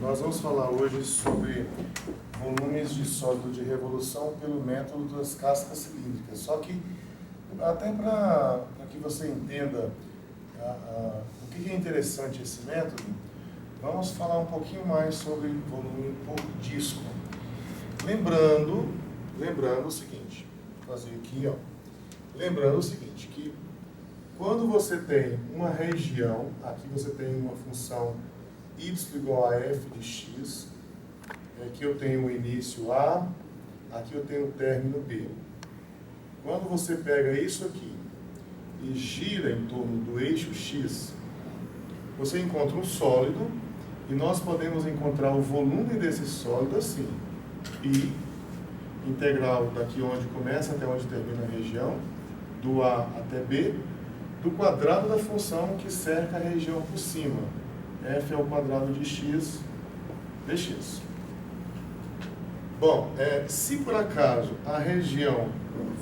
Nós vamos falar hoje sobre volumes de sólido de revolução pelo método das cascas cilíndricas. Só que, até para que você entenda o que é interessante esse método, vamos falar um pouquinho mais sobre volume por disco. Lembrando o seguinte, vou fazer aqui, ó. Lembrando o seguinte, que quando você tem uma região, aqui você tem uma função y igual a f de x, aqui eu tenho o início A, aqui eu tenho o término B. Quando você pega isso aqui e gira em torno do eixo x, você encontra um sólido, e nós podemos encontrar o volume desse sólido assim, I integral daqui onde começa até onde termina a região, do A até B, do quadrado da função que cerca a região por cima, f ao quadrado de x dx. Bom, se por acaso a região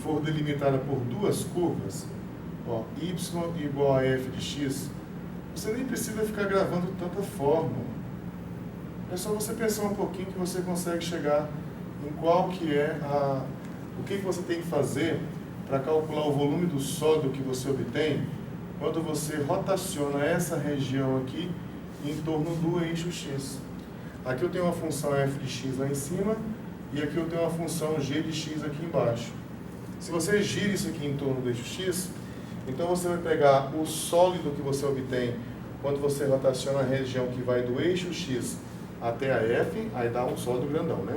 for delimitada por duas curvas, ó, y igual a f de x, você nem precisa ficar gravando tanta fórmula. É só você pensar um pouquinho que você consegue chegar em qual que é o que você tem que fazer para calcular o volume do sólido que você obtém quando você rotaciona essa região aqui em torno do eixo x. Aqui eu tenho uma função f de x lá em cima e aqui eu tenho uma função g de x aqui embaixo. Se você gira isso aqui em torno do eixo x, então você vai pegar o sólido que você obtém quando você rotaciona a região que vai do eixo x até a f, aí dá um sólido grandão, né?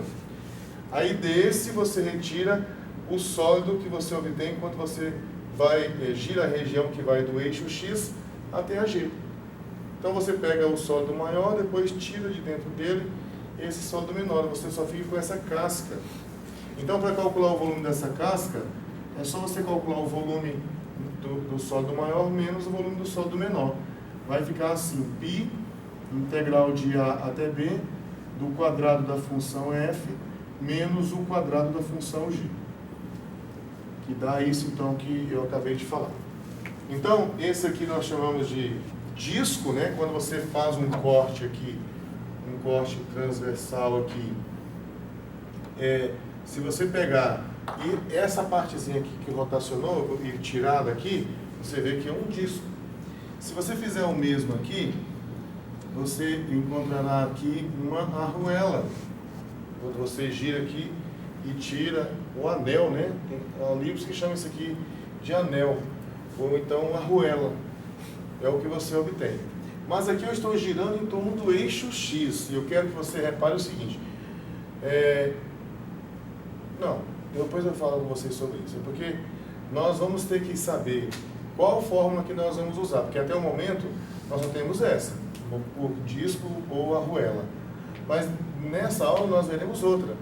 Aí desse você retira o sólido que você obtém quando você gira a região que vai do eixo x até a g. Então você pega o sólido maior, depois tira de dentro dele esse sólido menor, você só fica com essa casca. Então, para calcular o volume dessa casca, é só você calcular o volume do sólido maior menos o volume do sólido menor. Vai ficar assim, π integral de A até B do quadrado da função f menos o quadrado da função g. Que dá isso, então, que eu acabei de falar. Então, esse aqui nós chamamos de disco, né? Quando você faz um corte aqui, um corte transversal aqui, se você pegar e essa partezinha aqui que rotacionou e tirar daqui, você vê que é um disco. Se você fizer o mesmo aqui, você encontrará aqui uma arruela. Quando você gira aqui e tira o anel, né? Tem livros que chamam isso aqui de anel, ou então arruela. É o que você obtém. Mas aqui eu estou girando em torno do eixo x. E eu quero que você repare o seguinte. Não, depois eu falo com vocês sobre isso. Porque nós vamos ter que saber qual fórmula que nós vamos usar. Porque até o momento nós só temos essa, por disco ou arruela. Mas nessa aula nós veremos outra.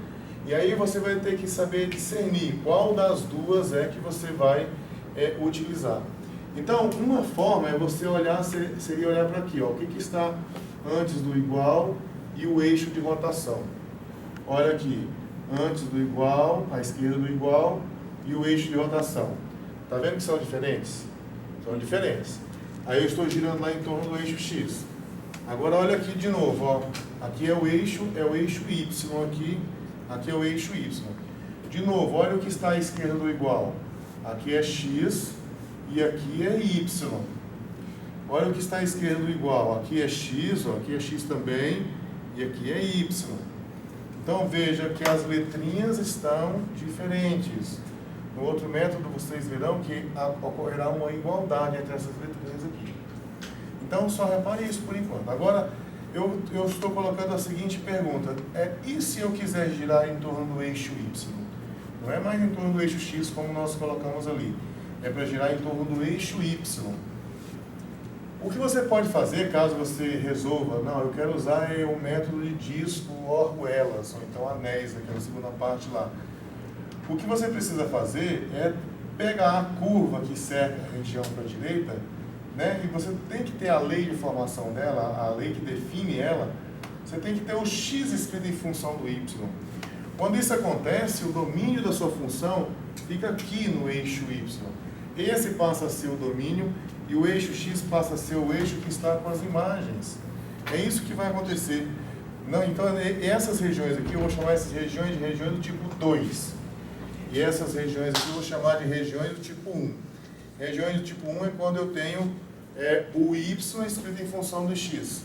E aí você vai ter que saber discernir qual das duas é que você vai utilizar. Então, uma forma é você olhar, seria olhar para aqui, ó, o que está antes do igual e o eixo de rotação. Olha aqui, antes do igual, à esquerda do igual e o eixo de rotação. Está vendo que são diferentes? São diferentes. Aí eu estou girando lá em torno do eixo x. Agora olha aqui de novo, ó. Aqui é o eixo y aqui é o eixo y. De novo, olha o que está à esquerda do igual. Aqui é x e aqui é y. Olha o que está à esquerda do igual. Aqui é x, ó, aqui é x também e aqui é y. Então veja que as letrinhas estão diferentes. No outro método vocês verão que ocorrerá uma igualdade entre essas letrinhas aqui. Então só repare isso por enquanto. Agora eu estou colocando a seguinte pergunta. E se eu quiser girar em torno do eixo y? Não é mais em torno do eixo x como nós colocamos ali. É para girar em torno do eixo y. O que você pode fazer caso você resolva, não, eu quero usar o método de disco ou arruelas, ou então anéis, naquela segunda parte lá. O que você precisa fazer é pegar a curva que cerca a região para a direita, né, e você tem que ter a lei de formação dela, a lei que define ela, você tem que ter o x escrito em função do y. Quando isso acontece, o domínio da sua função fica aqui no eixo y. Esse passa a ser o domínio e o eixo x passa a ser o eixo que está com as imagens. É isso que vai acontecer. Não, então, essas regiões aqui, eu vou chamar essas regiões de regiões do tipo 2. E essas regiões aqui eu vou chamar de regiões do tipo 1. Regiões do tipo 1 é quando eu tenho o y escrito em função do x.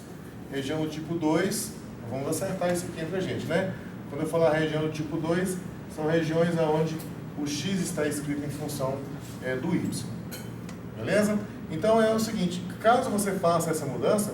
Região do tipo 2, vamos acertar isso aqui entre a gente, né? Quando eu falar região do tipo 2, são regiões onde o x está escrito em função do y. Beleza? Então é o seguinte, caso você faça essa mudança,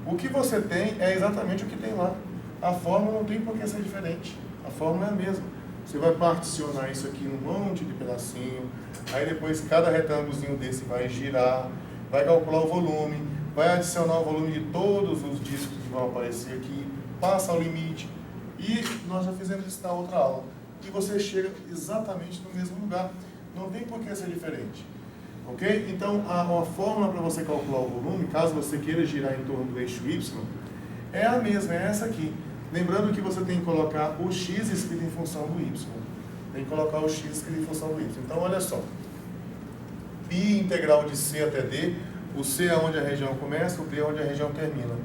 o que você tem é exatamente o que tem lá. A fórmula não tem por que ser diferente. A fórmula é a mesma. Você vai particionar isso aqui num monte de pedacinho, aí depois cada retângulozinho desse vai girar, vai calcular o volume, vai adicionar o volume de todos os discos que vão aparecer aqui, passa ao limite, e nós já fizemos isso na outra aula. E você chega exatamente no mesmo lugar. Não tem por que ser diferente. Ok? Então, a fórmula para você calcular o volume, caso você queira girar em torno do eixo y, é a mesma, é essa aqui. Lembrando que você tem que colocar o x escrito em função do y. Tem que colocar o x escrito em função do y. Então, olha só. Π integral de c até d. O c é onde a região começa, o d é onde a região termina.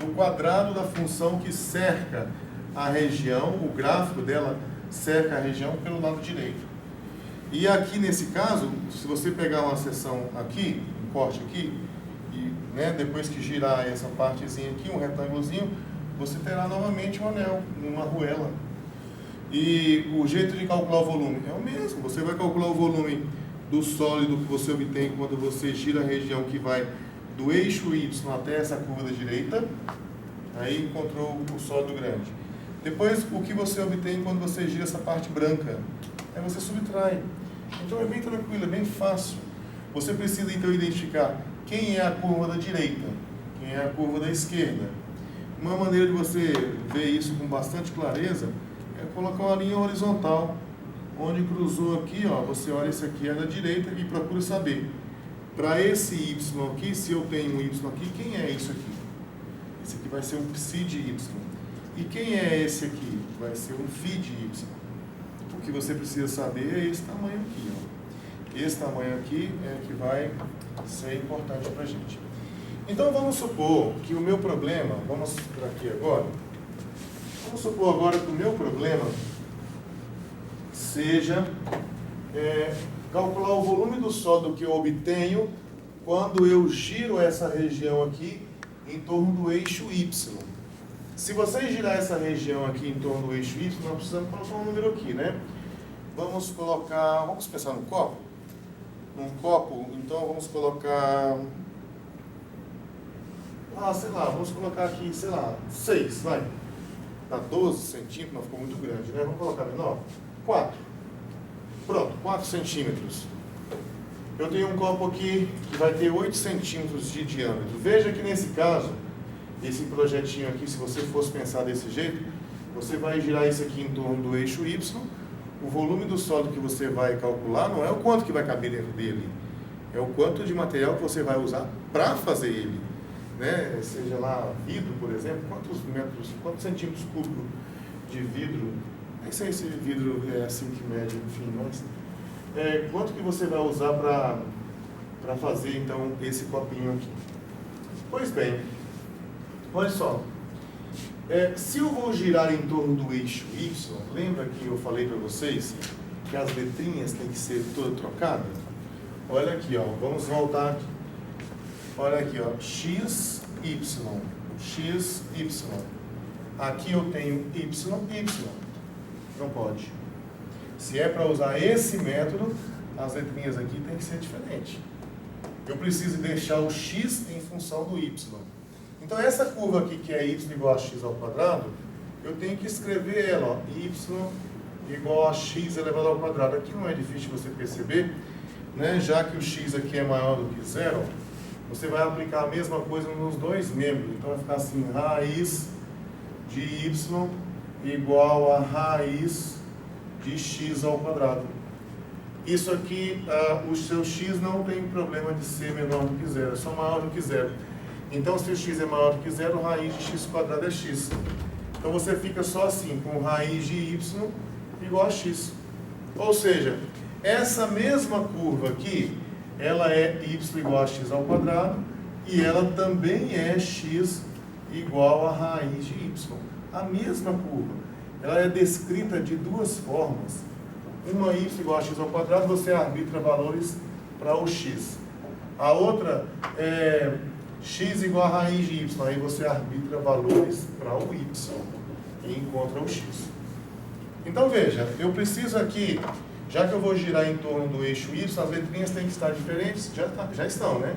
O quadrado da função que cerca a região, o gráfico dela cerca a região pelo lado direito. E aqui nesse caso, se você pegar uma seção aqui, um corte aqui, e depois que girar essa partezinha aqui, um retângulozinho, você terá novamente um anel, uma arruela. E o jeito de calcular o volume é o mesmo. Você vai calcular o volume do sólido que você obtém quando você gira a região que vai do eixo y até essa curva da direita. Aí encontrou o sólido grande. Depois, o que você obtém quando você gira essa parte branca? Aí você subtrai. Então é bem tranquilo, é bem fácil. Você precisa então identificar quem é a curva da direita, quem é a curva da esquerda. Uma maneira de você ver isso com bastante clareza é colocar uma linha horizontal, onde cruzou aqui, ó, você olha isso aqui é da direita e procura saber. Para esse y aqui, se eu tenho um y aqui, quem é isso aqui? Esse aqui vai ser um psi de y. E quem é esse aqui? Vai ser um φ de y. O que você precisa saber é esse tamanho aqui, ó. Esse tamanho aqui é que vai ser importante para a gente. Então vamos supor que o meu problema, vamos para aqui agora, vamos supor agora que o meu problema seja calcular o volume do sólido que eu obtenho quando eu giro essa região aqui em torno do eixo y. Se você girar essa região aqui em torno do eixo y, nós precisamos colocar um número aqui, né? Vamos pensar num copo? Num copo, então vamos colocar... sei lá, vamos colocar aqui, sei lá, 6, vai. Dá 12 centímetros, não ficou muito grande, né? Vamos colocar menor? 4. Pronto, 4 centímetros. Eu tenho um copo aqui que vai ter 8 centímetros de diâmetro. Veja que nesse caso, esse projetinho aqui, se você fosse pensar desse jeito, você vai girar isso aqui em torno do eixo Y. O volume do sólido que você vai calcular não é o quanto que vai caber dentro dele, é o quanto de material que você vai usar para fazer ele. Né? Seja lá vidro, por exemplo, quantos centímetros cúbicos de vidro, nem sei se vidro é assim que mede, enfim, mas quanto que você vai usar para fazer então esse copinho aqui? Pois bem, olha só, se eu vou girar em torno do eixo Y, lembra que eu falei para vocês que as letrinhas têm que ser todas trocadas? Olha aqui, ó, vamos voltar aqui. Olha aqui, ó, x, y. Aqui eu tenho y. Não pode. Se é para usar esse método, as letrinhas aqui tem que ser diferente. Eu preciso deixar o x em função do y. Então essa curva aqui que é y igual a x ao quadrado, eu tenho que escrever ela, ó, y igual a x elevado ao quadrado. Aqui não é difícil você perceber, né? Já que o x aqui é maior do que zero, você vai aplicar a mesma coisa nos dois membros. Então vai ficar assim, raiz de y igual a raiz de x ao quadrado. Isso aqui, o seu x não tem problema de ser menor do que zero, é só maior do que zero. Então, se o x é maior do que zero, raiz de x quadrado é x. Então, você fica só assim, com raiz de y igual a x. Ou seja, essa mesma curva aqui, ela é y igual a x ao quadrado e ela também é x igual a raiz de y. A mesma curva, ela é descrita de duas formas. Uma y igual a x ao quadrado, você arbitra valores para o x. A outra é x igual a raiz de y, aí você arbitra valores para o y e encontra o x. Então veja, eu preciso aqui, já que eu vou girar em torno do eixo y, as letrinhas têm que estar diferentes, já estão, né?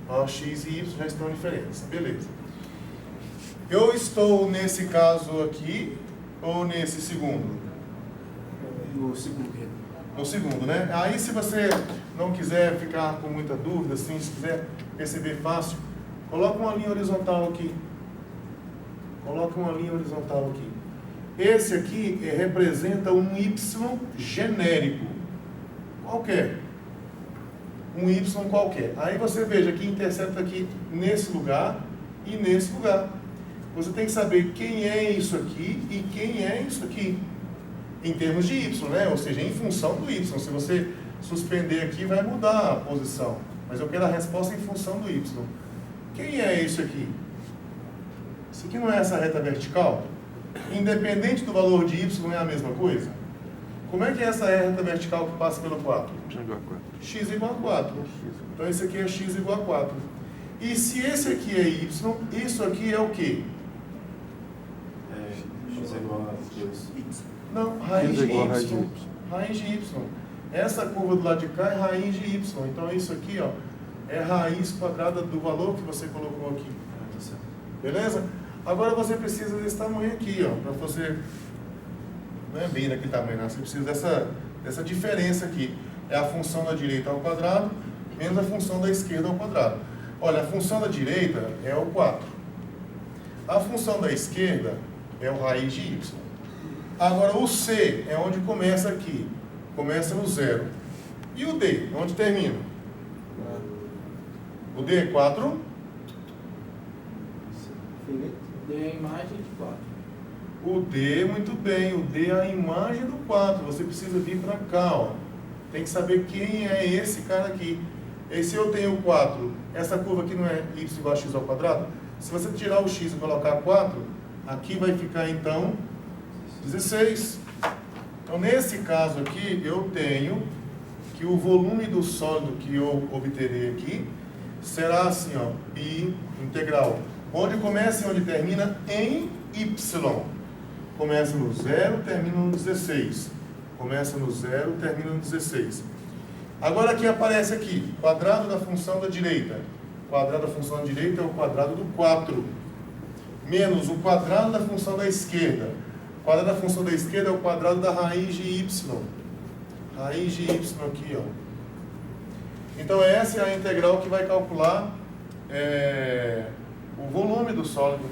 Ó, x e y já estão diferentes, beleza. Eu estou nesse caso aqui ou nesse segundo? No segundo. No segundo, né? Aí se você não quiser ficar com muita dúvida, assim, se quiser perceber fácil, coloca uma linha horizontal aqui. Coloca uma linha horizontal aqui. Esse aqui representa um y genérico, qualquer. Um y qualquer. Aí você veja que intercepta aqui nesse lugar e nesse lugar. Você tem que saber quem é isso aqui e quem é isso aqui. Em termos de y, né? Ou seja, em função do y. Se você suspender aqui, vai mudar a posição. Mas eu quero a resposta em função do y. Quem é isso aqui? Isso aqui não é essa reta vertical? Independente do valor de y, é a mesma coisa? Como é que é essa reta vertical que passa pelo 4? X igual a 4. Então esse aqui é x igual a 4. E se esse aqui é y, isso aqui é o quê? X igual a y. Não, raiz de y. Raiz de y. Essa curva do lado de cá é raiz de y. Então isso aqui, ó, é raiz quadrada do valor que você colocou aqui. Beleza? Agora você precisa desse tamanho aqui, ó, para você... Não é bem daquele tamanho, não. Você precisa dessa diferença aqui. É a função da direita ao quadrado menos a função da esquerda ao quadrado. Olha, a função da direita é o 4. A função da esquerda é o raiz de y. Agora o C é onde começa aqui. Começa no 0. E o D, onde termina? O D é 4. D é a imagem de 4. O D, muito bem. O D é a imagem do 4. Você precisa vir para cá, ó. Tem que saber quem é esse cara aqui. E se eu tenho 4, essa curva aqui não é y igual a x ao quadrado? Se você tirar o x e colocar 4, aqui vai ficar então 16. Então nesse caso aqui, eu tenho que o volume do sólido que eu obterei aqui será assim, ó, pi integral. Onde começa e onde termina em y. Começa no 0, termina no 16. Começa no 0, termina no 16. Agora aqui aparece aqui, quadrado da função da direita. Quadrado da função da direita é o quadrado do 4. Menos o quadrado da função da esquerda. O quadrado da função da esquerda é o quadrado da raiz de y. Raiz de y aqui, ó. Então essa é a integral que vai calcular o volume do sólido.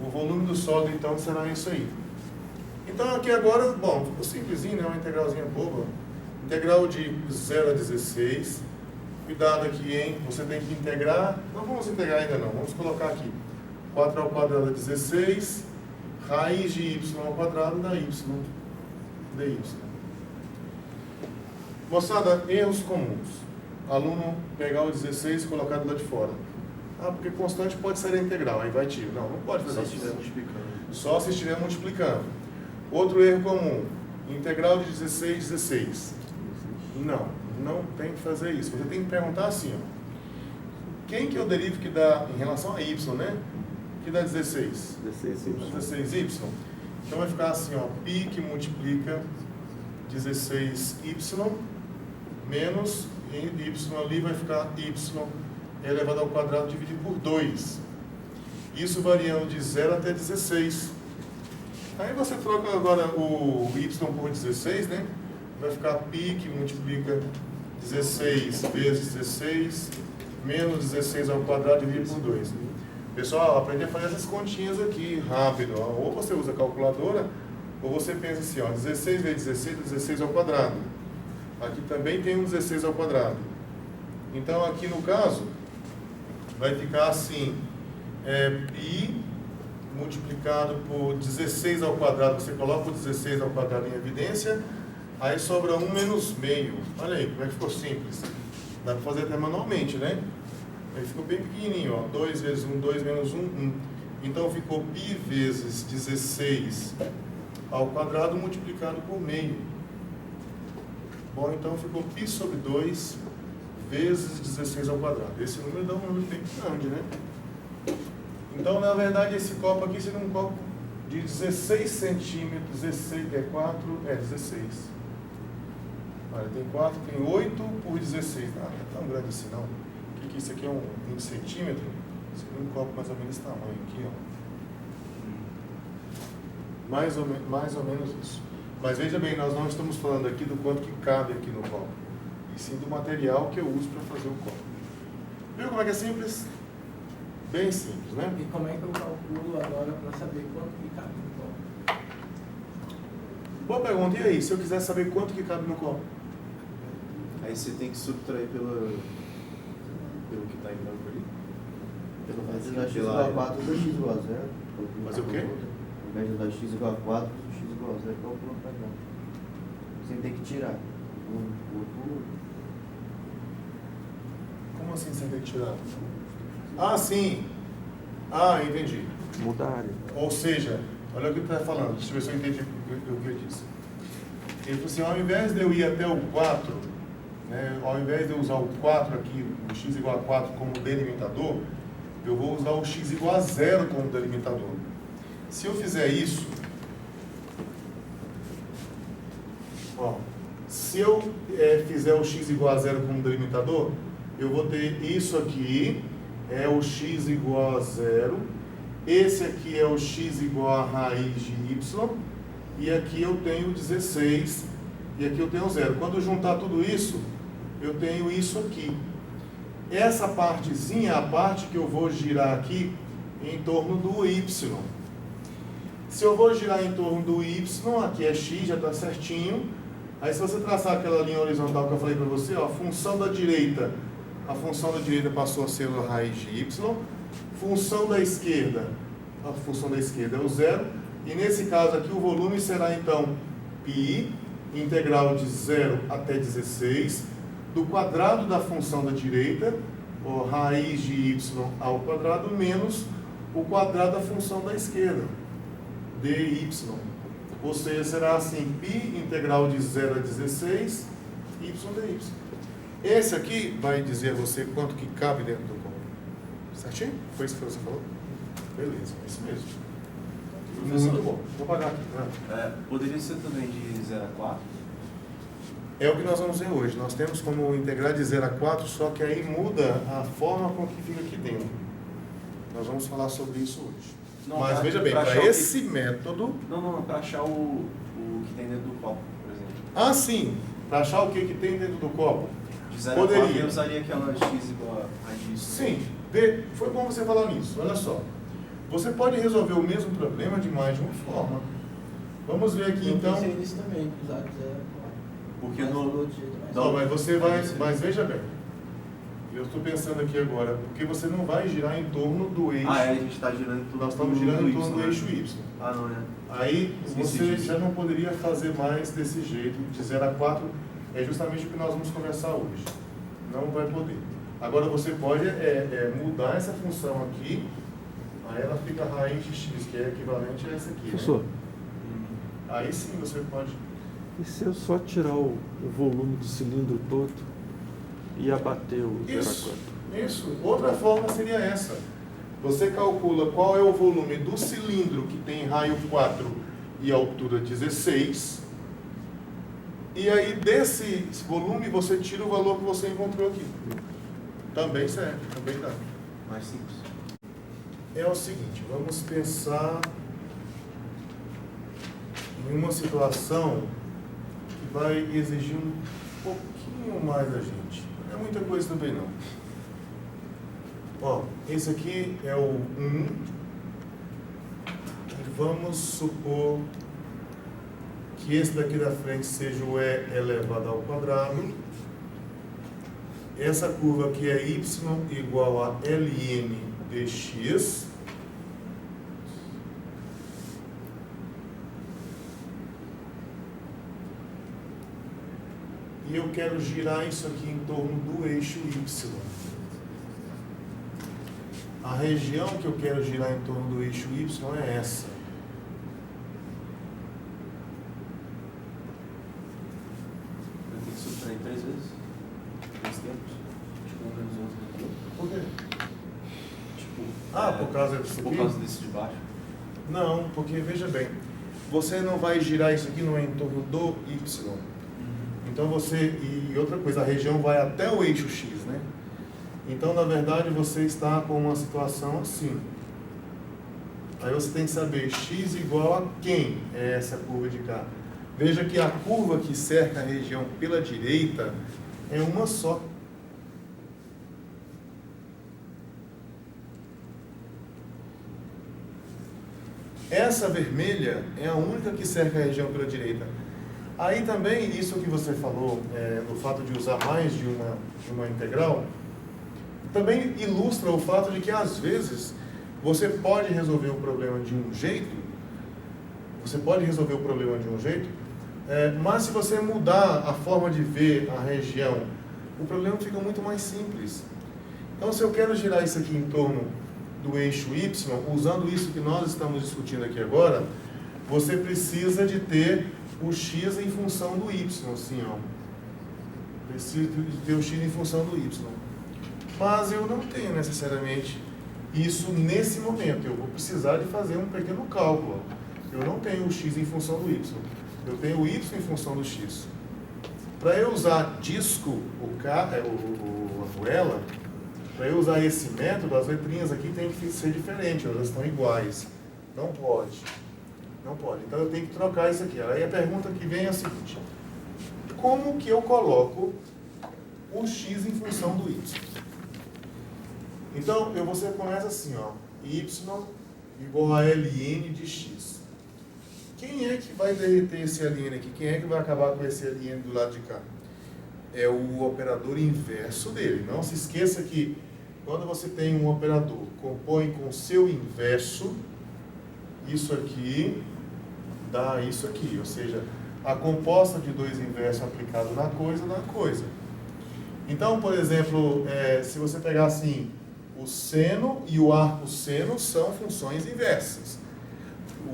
O volume do sólido, então, será isso aí. Então aqui agora, bom, ficou simplesinho, né? Uma integralzinha boba. Integral de 0 a 16. Cuidado aqui, hein? Você tem que integrar. Não vamos integrar ainda não. Vamos colocar aqui. 4 ao quadrado é 16. Raiz de y ao quadrado dá y. dy. Moçada, erros comuns. Aluno pegar o 16 e colocar do lado de fora. Ah, porque constante pode ser a integral. Aí vai tiro. Não, não pode fazer Só se isso. estiver multiplicando. Só se estiver multiplicando. Outro erro comum. Integral de 16, 16. Não, não tem que fazer isso. Você tem que perguntar assim, ó. Quem que eu derivo que dá, em relação a y, né? Que dá 16? 16y. Então vai ficar assim, ó. Pi que multiplica 16y menos y ali vai ficar y elevado ao quadrado dividido por 2. Isso variando de 0 até 16. Aí você troca agora o y por 16, né? Vai ficar π que multiplica 16 vezes 16 menos 16 ao quadrado dividido por 2. Pessoal, aprender a fazer essas continhas aqui rápido. Ó. Ou você usa a calculadora, ou você pensa assim, ó, 16 vezes 16 é 16 ao quadrado. Aqui também tem um 16 ao quadrado. Então aqui no caso, vai ficar assim, π multiplicado por 16 ao quadrado, você coloca o 16 ao quadrado em evidência, aí sobra 1 menos meio. Olha aí, como é que ficou simples. Dá para fazer até manualmente, né? Aí ficou bem pequenininho, ó. 2 vezes 1, 2 menos 1, 1. Então ficou π vezes 16 ao quadrado multiplicado por meio. Bom, então ficou π sobre 2 vezes 16 ao quadrado. Esse número dá um número bem grande, né? Então, na verdade, esse copo aqui seria um copo de 16 centímetros, 16, 16. Olha, tem 4, tem 8 por 16. Ah, não é tão grande assim, não. O que é isso aqui? É um 20 centímetros? Seria um copo mais ou menos desse tamanho aqui, ó. Mais ou menos isso. Mas veja bem, nós não estamos falando aqui do quanto que cabe aqui no copo, e sim do material que eu uso para fazer o copo. Viu como é que é simples? Bem simples, né? E como é que eu calculo agora para saber quanto que cabe no copo? Boa pergunta. E aí, se eu quiser saber quanto que cabe no copo? Aí você tem que subtrair pelo que está em branco ali. Ao invés de dar x igual a 4, eu dou x igual a 0. Fazer o quê? Ao invés de dar x igual a 4, eu dou x igual a 0, calculo para cá. Você tem que tirar. O outro. Como assim sem ter que tirar? Ah, sim. Ah, entendi. Muda a área. Ou seja, olha o que ele está falando. Deixa eu ver se eu entendi o que ele disse. Ele falou assim, ao invés de eu ir até o 4, né, ao invés de eu usar o 4 aqui, o x igual a 4 como delimitador, eu vou usar o x igual a 0 como delimitador. Se eu fizer isso, ó, se eu fizer o x igual a 0 como delimitador, eu vou ter isso aqui, é o x igual a 0, esse aqui é o x igual a raiz de y, e aqui eu tenho 16, e aqui eu tenho 0. Quando eu juntar tudo isso, eu tenho isso aqui. Essa partezinha é a parte que eu vou girar aqui em torno do y. Se eu vou girar em torno do y, aqui é x, já está certinho. Aí se você traçar aquela linha horizontal que eu falei para você, ó, a função da direita passou a ser a raiz de y. Função da esquerda é o 0. E nesse caso aqui o volume será então π, integral de 0 até 16, do quadrado da função da direita, ou raiz de y ao quadrado, menos o quadrado da função da esquerda, dy. Ou seja, será assim, π integral de 0 a 16, y dy. Esse aqui vai dizer a você quanto que cabe dentro do copo. Certinho? Foi isso que você falou? Beleza, é isso mesmo. Professor, Muito bom. Vou pagar aqui. Poderia ser também de 0 a 4? É o que nós vamos ver hoje. Nós temos como integrar de 0 a 4, só que aí muda a forma com que fica aqui dentro. Nós vamos falar sobre isso hoje. Não, mas veja bem, para esse método... Não, para achar o que tem dentro do copo, por exemplo. Ah, sim. Para achar o que tem dentro do copo. De 0 a 4 eu usaria aquela x igual a disso. Sim. Foi bom você falar nisso. Olha só. Você pode resolver o mesmo problema de mais de uma forma. Vamos ver aqui, então... Eu pensei nisso também, usar 0 Porque mas no... do outro jeito, mas Não, mas você vai... Mas veja bem. Eu estou pensando aqui agora, porque você não vai girar em torno do eixo. a gente está girando em torno Nós estamos girando em torno do né? eixo Y. Ah, não, né? Aí Esqueci você disso. já não poderia fazer mais desse jeito, de 0 a 4, é justamente o que nós vamos conversar hoje. Não vai poder. Agora você pode mudar essa função aqui, aí ela fica raiz de x, que é equivalente a essa aqui. Professor, Né? Aí sim você pode... e se eu só tirar o volume do cilindro todo e abater o 0 a 4? Isso. Outra forma seria essa. Você calcula qual é o volume do cilindro que tem raio 4 e altura 16. E aí desse volume você tira o valor que você encontrou aqui. Também serve, também dá. Mais simples. É o seguinte, vamos pensar em uma situação que vai exigir um pouquinho mais da gente. Não é muita coisa também não. Ó, esse aqui é o 1. E vamos supor que esse daqui da frente seja o E elevado ao quadrado. Essa curva aqui é y igual a ln dx. e eu quero girar isso aqui em torno do eixo Y. A região que eu quero girar em torno do eixo Y é essa. Eu tenho que subtrair 3 vezes? 3 tempos? Tipo, 1 menos 11 aqui. Por quê? Tipo, Por causa disso por aqui? causa desse de baixo. Não, porque veja bem, você não vai girar isso aqui no entorno do Y. Então e outra coisa, a região vai até o eixo X, né? Então, na verdade, você está com uma situação assim. Aí você tem que saber x igual a quem é essa curva de cá. Veja que a curva que cerca a região pela direita é uma só. Essa vermelha é a única que cerca a região pela direita. Aí também, isso que você falou, do fato de usar mais de uma integral, também ilustra o fato de que, às vezes, você pode resolver o problema de um jeito, mas se você mudar a forma de ver a região, o problema fica muito mais simples. Então, se eu quero girar isso aqui em torno do eixo Y, usando isso que nós estamos discutindo aqui agora, você precisa de ter o x em função do y, assim, ó. Preciso de ter o x em função do y. Mas eu não tenho necessariamente isso nesse momento. Eu vou precisar de fazer um pequeno cálculo. Eu não tenho o x em função do y. Eu tenho o y em função do x. Para eu usar disco, a arruela, para eu usar esse método, as letrinhas aqui têm que ser diferentes, elas estão iguais. Não pode. Não pode. Então eu tenho que trocar isso aqui. Aí a pergunta que vem é a seguinte: como que eu coloco o x em função do y? Então você começa assim, ó, y igual a ln de x. Quem é que vai derreter esse ln aqui? Quem é que vai acabar com esse ln do lado de cá? É o operador inverso dele. Não se esqueça que quando você tem um operador, compõe com seu inverso, isso aqui dá isso aqui. Ou seja, a composta de dois inversos aplicado na coisa dá coisa. Então, por exemplo, se você pegar assim, o seno e o arco seno são funções inversas.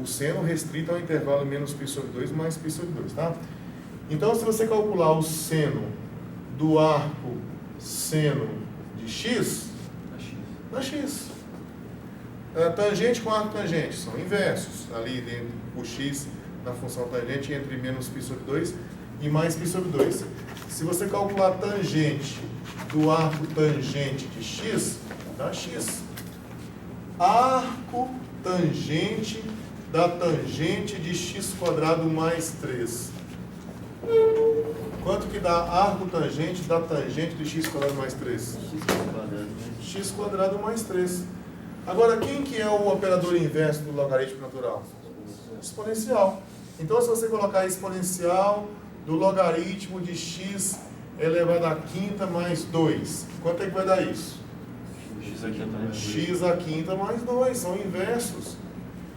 O seno restrito ao intervalo menos π sobre 2 mais π sobre 2, tá? Então, se você calcular o seno do arco seno de x, dá x. Tangente com arco tangente são inversos. Ali dentro, o x na função tangente entre menos π sobre 2 e mais π sobre 2. Se você calcular tangente do arco tangente de x, dá x. Arco tangente da tangente de x² mais 3. Quanto que dá arco tangente da tangente de x² mais 3? x² mais 3. Agora, quem que é o operador inverso do logaritmo natural? Exponencial. Então, se você colocar exponencial do logaritmo de x elevado à quinta mais 2, quanto é que vai dar isso? X à quinta mais 2, são inversos.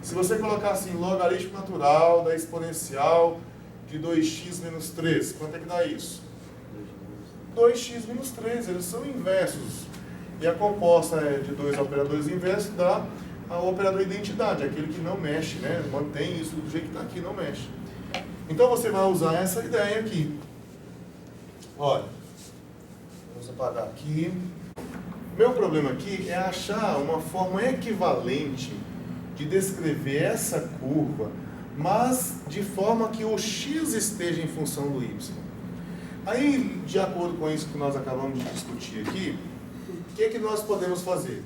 Se você colocar assim, logaritmo natural da exponencial de 2x menos 3, quanto é que dá isso? 2x menos 3, eles são inversos. E a composta de dois operadores inversos dá ao operador identidade, aquele que não mexe, né? Mantém isso do jeito que está aqui, não mexe. Então você vai usar essa ideia aqui. Olha, vamos apagar aqui. Meu problema aqui é achar uma forma equivalente de descrever essa curva, mas de forma que o x esteja em função do y. Aí, de acordo com isso que nós acabamos de discutir aqui, o que é que nós podemos fazer?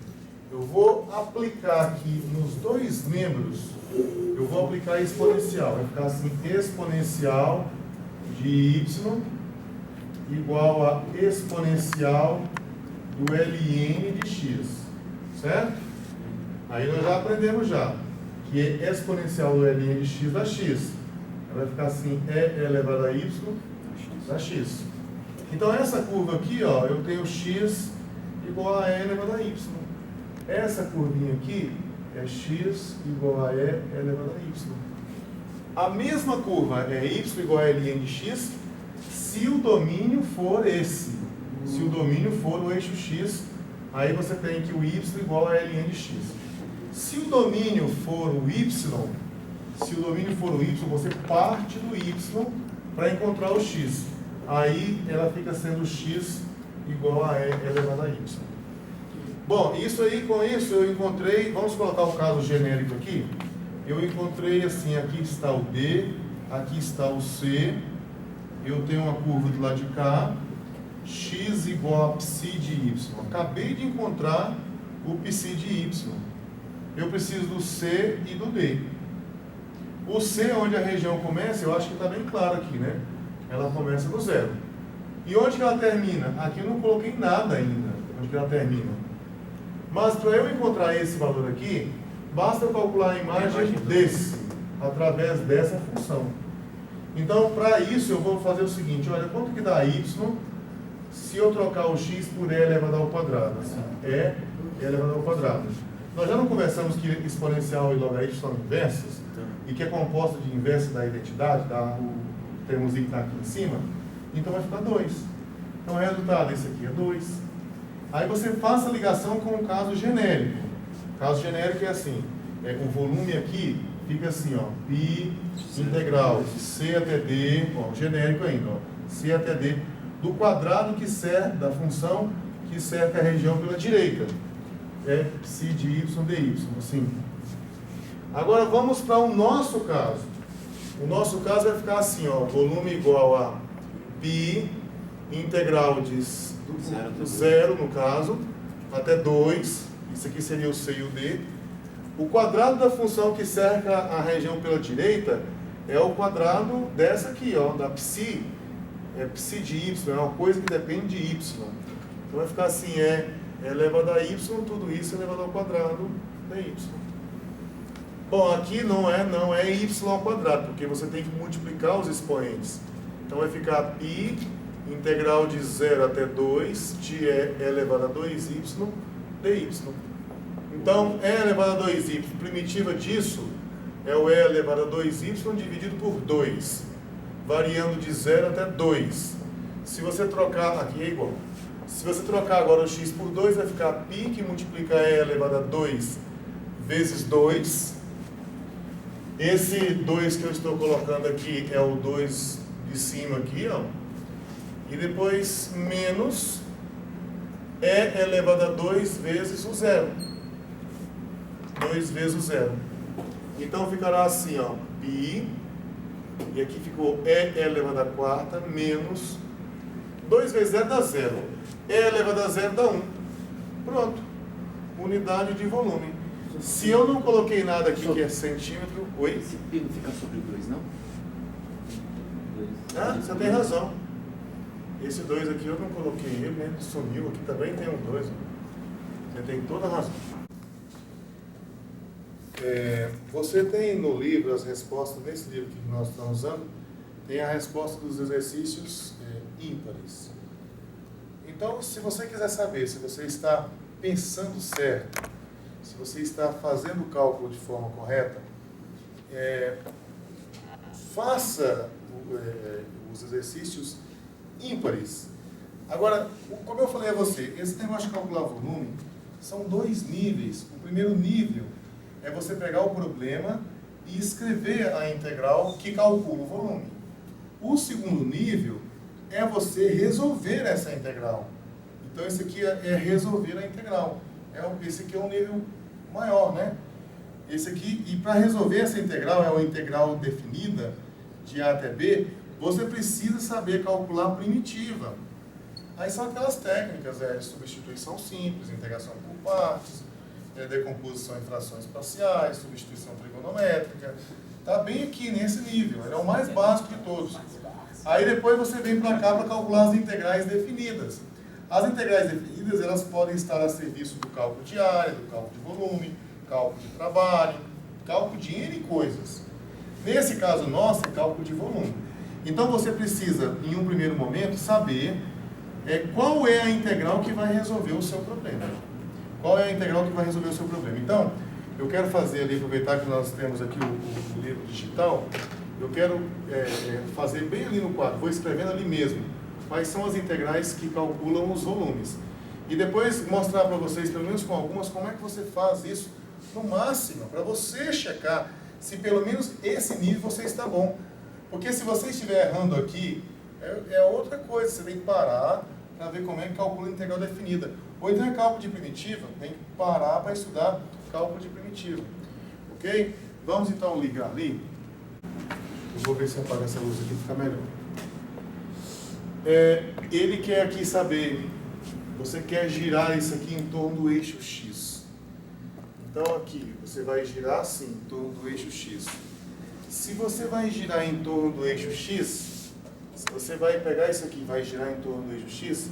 Eu vou aplicar aqui nos dois membros, eu vou aplicar exponencial. Vai ficar assim, exponencial de y igual a exponencial do ln de x, certo? Aí nós já aprendemos que é exponencial do ln de x dá x. Vai ficar assim, e elevado a y dá x. Então essa curva aqui, ó, eu tenho x igual a e elevado a y. Essa curvinha aqui é x igual a e elevado a y. A mesma curva é y igual a ln de x se o domínio for esse. Se o domínio for o eixo x, aí você tem que o y igual a ln de x. Se o domínio for o y, você parte do y para encontrar o x. Aí ela fica sendo x igual a e elevado a y. Bom, isso aí, com isso eu encontrei, vamos colocar um caso genérico aqui. Eu encontrei assim, aqui está o D, aqui está o C, eu tenho uma curva do lado de cá, x igual a psi de y. Acabei de encontrar o psi de y. Eu preciso do C e do D. O C, onde a região começa, eu acho que está bem claro aqui, né? Ela começa no zero. E onde que ela termina? Aqui eu não coloquei nada ainda, onde que ela termina. Mas para eu encontrar esse valor aqui, basta eu calcular a imagem desse, através dessa função. Então, para isso, eu vou fazer o seguinte, olha, quanto que dá y se eu trocar o x por e elevado ao quadrado? E elevado ao quadrado. Nós já não conversamos que exponencial e logaritmo são inversos, e que é composta de inverso da identidade, o termozinho que está aqui em cima, então vai ficar 2. Então, o resultado desse aqui é 2. Aí você faça a ligação com o caso genérico. O caso genérico é assim, o volume aqui fica assim, ó, π integral de c até d, ó, genérico ainda, ó, c até d, do quadrado que cerca, da função que cerca a região pela direita. É psi de y dy, assim. Agora vamos para o nosso caso. O nosso caso vai ficar assim, ó, volume igual a π integral de zero, no caso, até 2, isso aqui seria o C e o D. O quadrado da função que cerca a região pela direita é o quadrado dessa aqui, ó, da psi, é psi de y, é uma coisa que depende de y. Então vai ficar assim, é elevado a y, tudo isso é elevado ao quadrado de y. Bom, aqui não é y ao quadrado, porque você tem que multiplicar os expoentes. Então vai ficar π integral de 0 até 2 de e elevado a 2y dy. Então, e elevado a 2y, primitiva disso é o e elevado a 2y dividido por 2, variando de 0 até 2. Se você trocar, aqui é igual. Se você trocar agora o x por 2, vai ficar π, que multiplica e elevado a 2 vezes 2. Esse 2 que eu estou colocando aqui é o 2 de cima aqui, ó. E depois menos e elevado a 2 vezes o zero. 2 vezes o zero. Então ficará assim, ó, π, e aqui ficou e elevado a quarta, menos 2 vezes 0 dá 0. E elevado a 0 dá 1. Pronto. Unidade de volume. Se eu não coloquei nada aqui que é centímetro... Oi? Esse π não fica sobre 2, não? Ah, você tem razão. Esse 2 aqui eu não coloquei ele, né? Sumiu. Aqui também tem um 2. Você tem toda a razão. Você tem no livro as respostas, nesse livro que nós estamos usando, tem a resposta dos exercícios ímpares. Então, se você quiser saber se você está pensando certo, se você está fazendo o cálculo de forma correta, faça os exercícios ímpares. Agora, como eu falei a você, esse negócio de calcular volume são 2 níveis. O primeiro nível é você pegar o problema e escrever a integral que calcula o volume. O segundo nível é você resolver essa integral. Então, esse aqui é resolver a integral. Esse aqui é um nível maior, né? Esse aqui, e para resolver essa integral, é uma integral definida de A até B, você precisa saber calcular a primitiva. Aí são aquelas técnicas, substituição simples, integração por partes, decomposição em frações parciais, substituição trigonométrica. Está bem aqui nesse nível, ele é o mais básico de todos. Aí depois você vem para cá para calcular as integrais definidas. As integrais definidas, elas podem estar a serviço do cálculo de área, do cálculo de volume, cálculo de trabalho, cálculo de N coisas. Nesse caso nosso, é cálculo de volume. Então você precisa, em um primeiro momento, saber qual é a integral que vai resolver o seu problema. Qual é a integral que vai resolver o seu problema? Então, eu quero fazer ali, aproveitar que nós temos aqui o livro digital, eu quero fazer bem ali no quadro, vou escrevendo ali mesmo quais são as integrais que calculam os volumes. E depois mostrar para vocês, pelo menos com algumas, como é que você faz isso no máximo, para você checar se pelo menos esse nível você está bom. Porque se você estiver errando aqui, é outra coisa, você tem que parar para ver como é que calcula a integral definida. Ou então é cálculo de primitiva, tem que parar para estudar cálculo de primitiva. Ok? Vamos então ligar ali. Eu vou ver se apaga essa luz aqui, fica melhor. Ele quer aqui saber, você quer girar isso aqui em torno do eixo X. Então aqui, você vai girar assim, em torno do eixo X. Se você vai girar em torno do eixo X, se você vai pegar isso aqui e vai girar em torno do eixo X,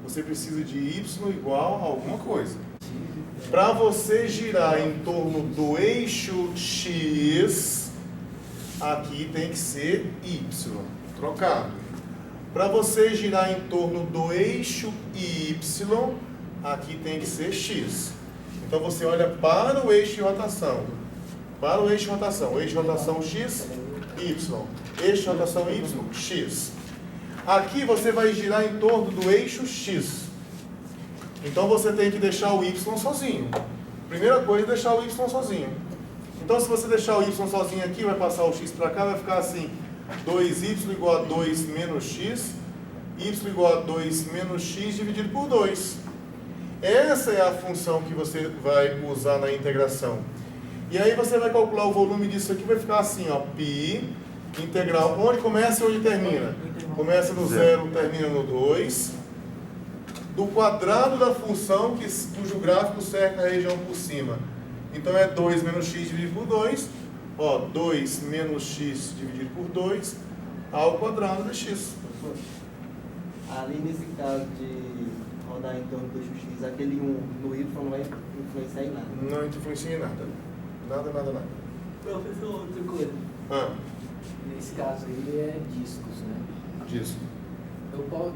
você precisa de Y igual a alguma coisa. Para você girar em torno do eixo X, aqui tem que ser Y, trocado. Para você girar em torno do eixo Y, aqui tem que ser X. Então você olha para o eixo de rotação. Para o eixo de rotação. O eixo de rotação X, Y. Eixo de rotação Y, X. Aqui você vai girar em torno do eixo X. Então você tem que deixar o Y sozinho. Primeira coisa é deixar o Y sozinho. Então se você deixar o Y sozinho aqui, vai passar o X para cá, vai ficar assim. 2y igual a 2 menos x, y igual a 2 menos x dividido por 2. Essa é a função que você vai usar na integração. E aí você vai calcular o volume disso aqui, vai ficar assim, ó, π integral, onde começa e onde termina? Começa no 0, termina no 2, do quadrado da função cujo gráfico cerca a região por cima. Então é 2 menos x dividido por 2, ó, 2 menos x dividido por 2 ao quadrado de x. Ali nesse caso de rodar em torno do x, aquele 1 no y não vai influenciar em nada. Não influencia em nada. Nada, nada, nada. Professor, outra coisa. Nesse caso aí é discos, né? Disco. Eu posso,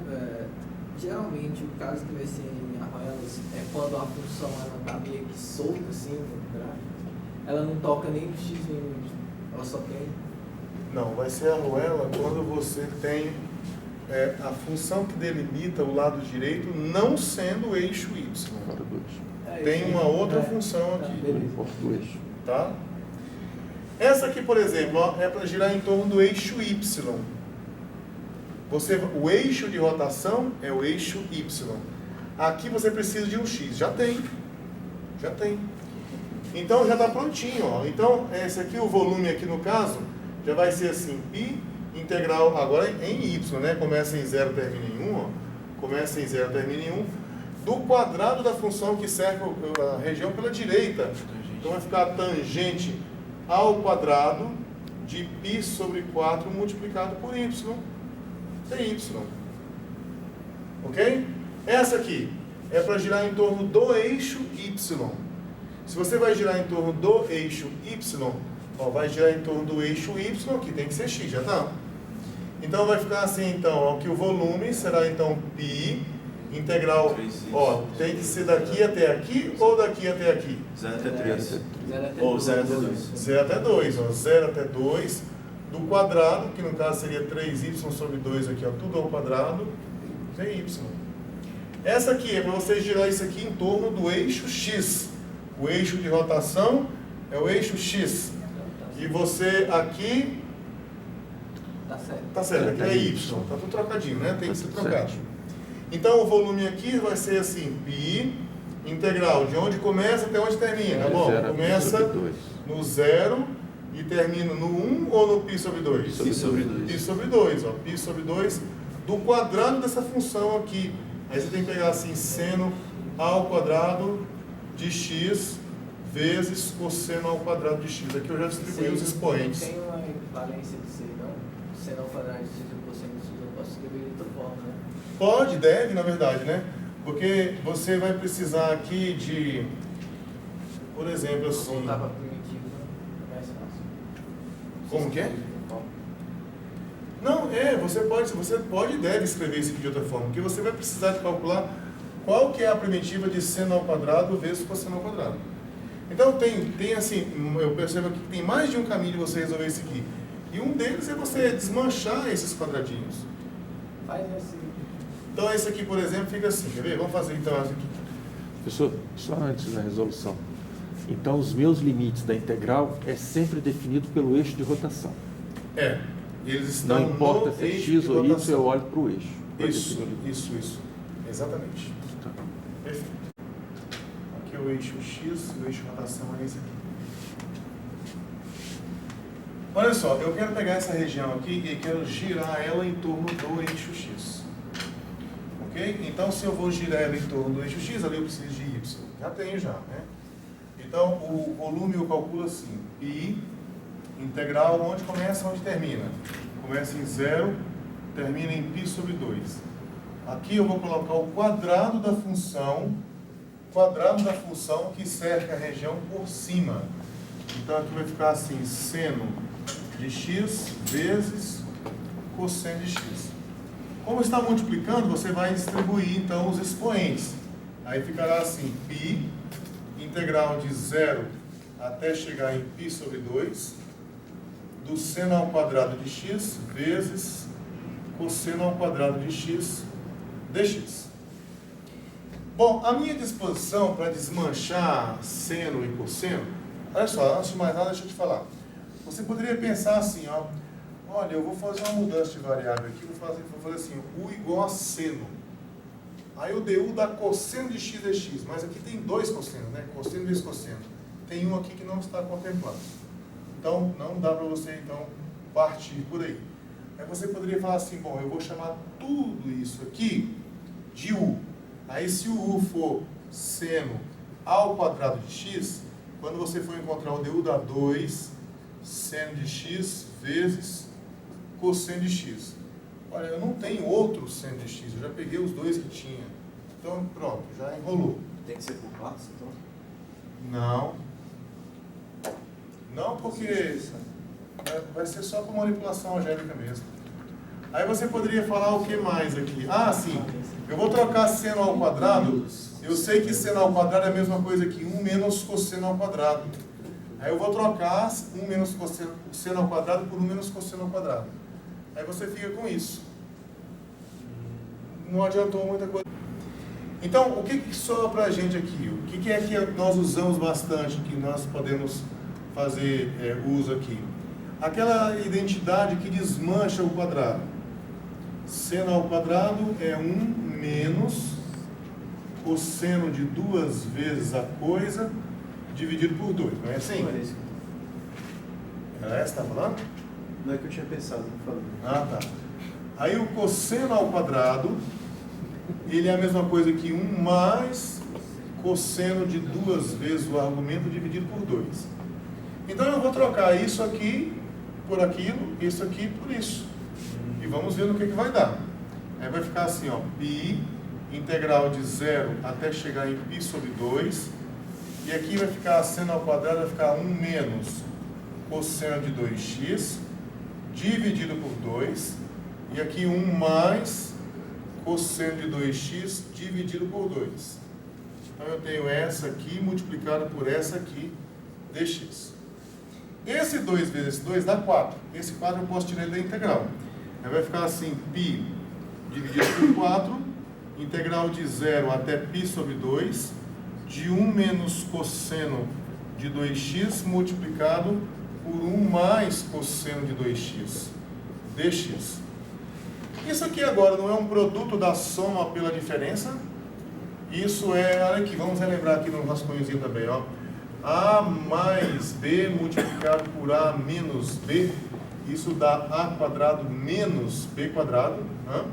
geralmente o caso que vai ser em arruelas é quando a função ela tá meio que solta assim no gráfico. Ela não toca nem no x nem no y. Ela só tem. Não, vai ser arruela quando você tem a função que delimita o lado direito não sendo o eixo y. Fora do eixo. Tem uma outra função aqui. Não importa o eixo. Tá? Essa aqui, por exemplo, ó, é para girar em torno do eixo y. O eixo de rotação é o eixo y. Aqui você precisa de um x. Já tem. Já tem. Então já está prontinho. Ó. Então, esse aqui, o volume aqui no caso, já vai ser assim, π integral, agora em y, né? Começa em 0, termina em 1. Ó. Começa em 0, termina em 1. Do quadrado da função que cerca a região pela direita. Então vai ficar tangente ao quadrado de π sobre 4 multiplicado por y. Tem y. Ok? Essa aqui é para girar em torno do eixo y. Se você vai girar em torno do eixo y, ó, vai girar em torno do eixo y, que tem que ser x, já tá? Então vai ficar assim, então, ó, que o volume será então π integral, ó, tem que ser daqui até aqui ou daqui até aqui? 0 até 3. Ou 0 até 2. 0 até 2, ó, 0 até 2 do quadrado, que no caso seria 3y sobre 2 aqui, ó, tudo ao quadrado, tem y. Essa aqui é para você girar isso aqui em torno do eixo x. O eixo de rotação é o eixo x. E você aqui... Tá certo. Tá certo, aqui é y. Tá tudo trocadinho, né? Tem que ser trocado. Então o volume aqui vai ser assim, π integral, de onde começa até onde termina. Tá bom? Começa no 0 e termina no 1 ou no π sobre 2? Π sobre 2. Π sobre 2, ó. Π sobre 2 do quadrado dessa função aqui. Aí você tem que pegar assim, seno ao quadrado de x vezes cosseno ao quadrado de x. Aqui eu já distribuí os expoentes. Tem uma equivalência de C, não? Seno ao quadrado de x e cosseno de x, eu posso escrever de outra forma, né? Pode, deve, na verdade, né? Porque você vai precisar aqui de, por exemplo, Vou assim... voltar para primitivo, né? É mais fácil. Como que é? Não, você pode e deve escrever isso aqui de outra forma, porque você vai precisar de calcular qual que é a primitiva de seno ao quadrado vezes cosseno ao quadrado. Então tem assim, eu percebo aqui que tem mais de um caminho de você resolver isso aqui. E um deles é você desmanchar esses quadradinhos. Faz assim. Então esse aqui, por exemplo, fica assim, quer ver? Vamos fazer então esse aqui. Professor, só antes da resolução. Então, os meus limites da integral é sempre definido pelo eixo de rotação. Eles estão Não importa no se é eixo x de ou y, rotação. eu olho para o eixo. pra Isso, definir o limite. isso. Exatamente. Tá. Perfeito. Aqui é o eixo X, o eixo de rotação é esse aqui. Olha só, eu quero pegar essa região aqui e quero girar ela em torno do eixo X. Ok? Então, se eu vou girar ela em torno do eixo X, ali eu preciso de Y. Já tenho já, né? Então, o volume eu calculo assim. Pi integral, onde começa, onde termina? Começa em 0, termina em π sobre 2. Aqui eu vou colocar o quadrado da função que cerca a região por cima. Então aqui vai ficar assim, seno de x vezes cosseno de x. Como está multiplicando, você vai distribuir então os expoentes. Aí ficará assim, π integral de 0 até chegar em π sobre 2, do seno ao quadrado de x vezes cosseno ao quadrado de x dx. Bom, a minha disposição para desmanchar seno e cosseno, olha só, antes de mais nada, deixa eu te falar. Você poderia pensar assim, ó, olha, eu vou fazer uma mudança de variável aqui, vou fazer assim, u igual a seno. Aí o du dá cosseno de x dx, mas aqui tem dois cossenos, né? Cosseno vezes cosseno. Tem um aqui que não está contemplado. Então, não dá para você, então, partir por aí. Aí você poderia falar assim, bom, eu vou chamar tudo isso aqui de u. Aí se o u for seno ao quadrado de x, quando você for encontrar o du dá 2 seno de x vezes cosseno de x. Olha, eu não tenho outro seno de x, eu já peguei os dois que tinha. Então, pronto, já enrolou. Tem que ser por partes, então? Não. Não, porque vai ser só por manipulação algébrica mesmo. Aí você poderia falar o que mais aqui? Ah, sim. Eu vou trocar seno ao quadrado. Eu sei que seno ao quadrado é a mesma coisa que 1 menos cosseno ao quadrado. Aí eu vou trocar 1 menos cosseno ao quadrado por 1 menos cosseno ao quadrado. Aí você fica com isso. Não adiantou muita coisa. Então, o que sobra para a gente aqui? O que é que nós usamos bastante, que nós podemos fazer uso aqui? Aquela identidade que desmancha o quadrado. Seno ao quadrado é 1 menos cosseno de 2 vezes a coisa dividido por 2, não é assim? Não é isso. Era essa que está falando? Não é que eu tinha pensado, não falando. Ah, tá. Aí o cosseno ao quadrado, ele é a mesma coisa que 1 mais cosseno de 2 vezes o argumento dividido por 2. Então eu vou trocar isso aqui por aquilo, isso aqui por isso. E vamos ver no que vai dar. Aí vai ficar assim, ó, π integral de 0 até chegar em π sobre 2. E aqui vai ficar seno ao quadrado, vai ficar 1 menos cosseno de 2x dividido por 2. E aqui 1 mais cosseno de 2x dividido por 2. Então eu tenho essa aqui multiplicada por essa aqui, dx. Esse 2 vezes esse 2 dá 4. Esse 4 eu posso tirar ele da integral. Aí vai ficar assim, π dividido por 4, integral de 0 até π sobre 2, de 1 menos cosseno de 2x multiplicado por 1 mais cosseno de 2x, dx. Isso aqui agora não é um produto da soma pela diferença? Isso é, olha aqui, vamos relembrar aqui no rascunhozinho também, ó. A mais B multiplicado por A menos B, isso dá A quadrado menos B quadrado. Né?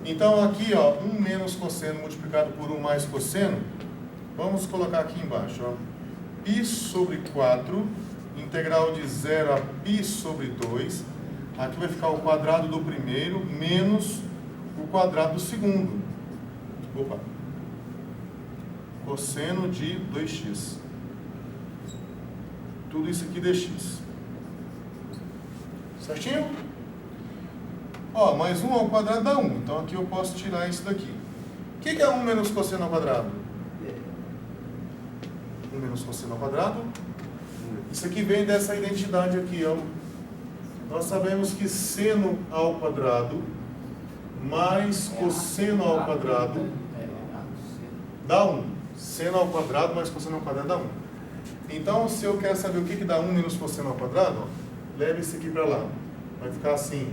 Então aqui, ó, 1 menos cosseno multiplicado por 1 mais cosseno, vamos colocar aqui embaixo, ó. π sobre 4, integral de 0 a π sobre 2, aqui vai ficar o quadrado do primeiro menos o quadrado do segundo. Opa! Cosseno de 2x. Tudo isso aqui dx. Certinho? Ó, mais 1 ao quadrado dá 1. Então aqui eu posso tirar isso daqui. O que é 1 menos cosseno ao quadrado? 1 menos cosseno ao quadrado. Isso aqui vem dessa identidade aqui, ó. Nós sabemos que seno ao quadrado mais cosseno ao quadrado dá 1. Seno ao quadrado mais cosseno ao quadrado dá 1. Então, se eu quero saber o que dá 1 menos cosseno ao quadrado, ó, leve isso aqui para lá. Vai ficar assim,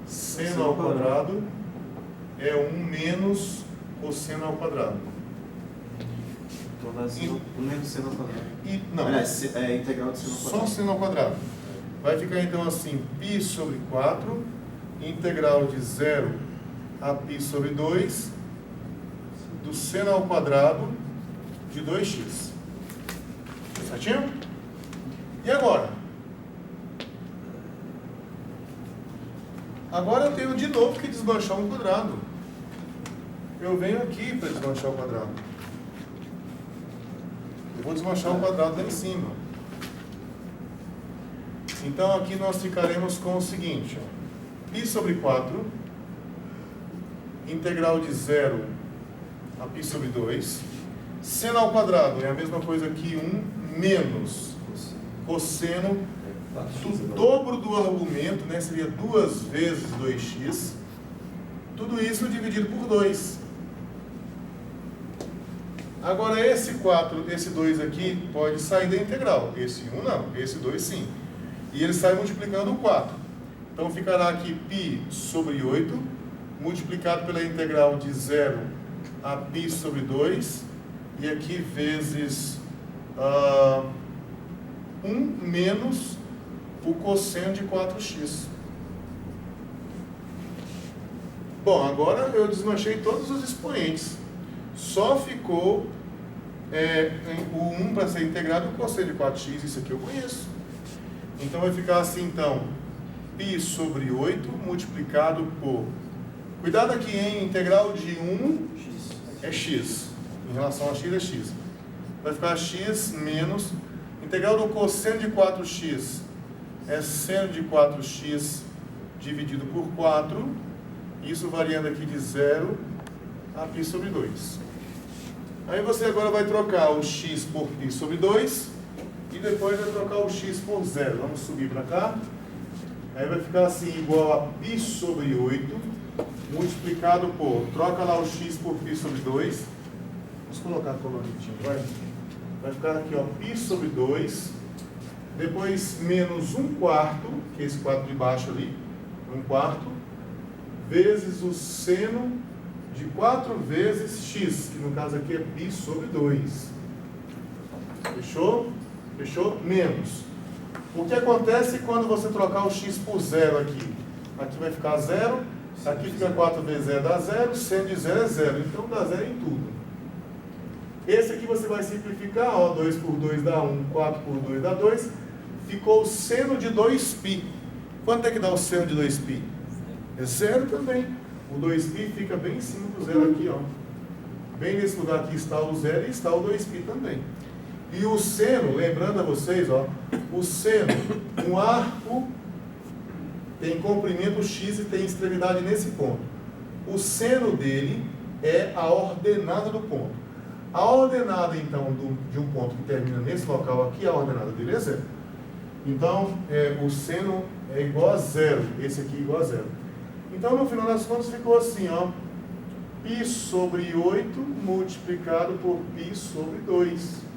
seno ao quadrado é 1 menos cosseno ao quadrado. Então dá 1 menos seno ao quadrado. Não, Aliás, é integral de seno ao quadrado. só seno ao quadrado. Vai ficar então assim, π sobre 4, integral de 0 a π sobre 2, do seno ao quadrado de 2x. Certinho? E agora? Agora eu tenho de novo que desmanchar um quadrado. Eu venho aqui para desmanchar o quadrado. Eu vou desmanchar o quadrado lá em cima. Então aqui nós ficaremos com o seguinte, ó, π sobre 4, integral de 0 a π sobre 2, seno ao quadrado é a mesma coisa que 1 menos cosseno do dobro do argumento, né, seria 2 vezes 2x, tudo isso dividido por 2. Agora esse 4, esse 2 aqui pode sair da integral, esse 1 não, esse 2 sim. E ele sai multiplicando o 4. Então ficará aqui π sobre 8, multiplicado pela integral de 0 a π sobre 2, e aqui vezes 1 menos o cosseno de 4x. Bom, agora eu desmanchei todos os expoentes. Só ficou o 1 para ser integrado e o cosseno de 4x, isso aqui eu conheço. Então vai ficar assim, então, π sobre 8 multiplicado por... Cuidado aqui, hein? Integral de 1 é x. Em relação a x é x. Vai ficar x menos... Integral do cosseno de 4x é seno de 4x dividido por 4. Isso variando aqui de 0 a π sobre 2. Aí você agora vai trocar o x por π sobre 2. E depois vai trocar o x por 0. Vamos subir para cá. Aí vai ficar assim, igual a π sobre 8, multiplicado por... Troca lá o x por π sobre 2. Vamos colocar coloridinho, vai. Vai ficar aqui, ó, π sobre 2. Depois, menos 1/4, que é esse 4 de baixo ali. 1/4. Vezes o seno de 4 vezes x, que no caso aqui é π sobre 2. Fechou? Fechou? Menos. O que acontece quando você trocar o x por 0 aqui? Aqui vai ficar 0, aqui fica 4 vezes 0 dá 0, seno de 0 é 0, então dá 0 em tudo. Esse aqui você vai simplificar, ó, 2 por 2 dá 1, 4 por 2 dá 2, ficou o seno de 2π. Quanto é que dá o seno de 2π? É 0 também. O 2π fica bem em cima do 0 aqui, ó. Bem nesse lugar aqui está o 0 e está o 2π também. E o seno, lembrando a vocês, ó, o seno, um arco tem comprimento x e tem extremidade nesse ponto. O seno dele é a ordenada do ponto. A ordenada, então, de um ponto que termina nesse local aqui, a ordenada dele é 0. Então, o seno é igual a 0, esse aqui é igual a 0. Então, no final das contas, ficou assim, ó, π sobre 8 multiplicado por π sobre 2.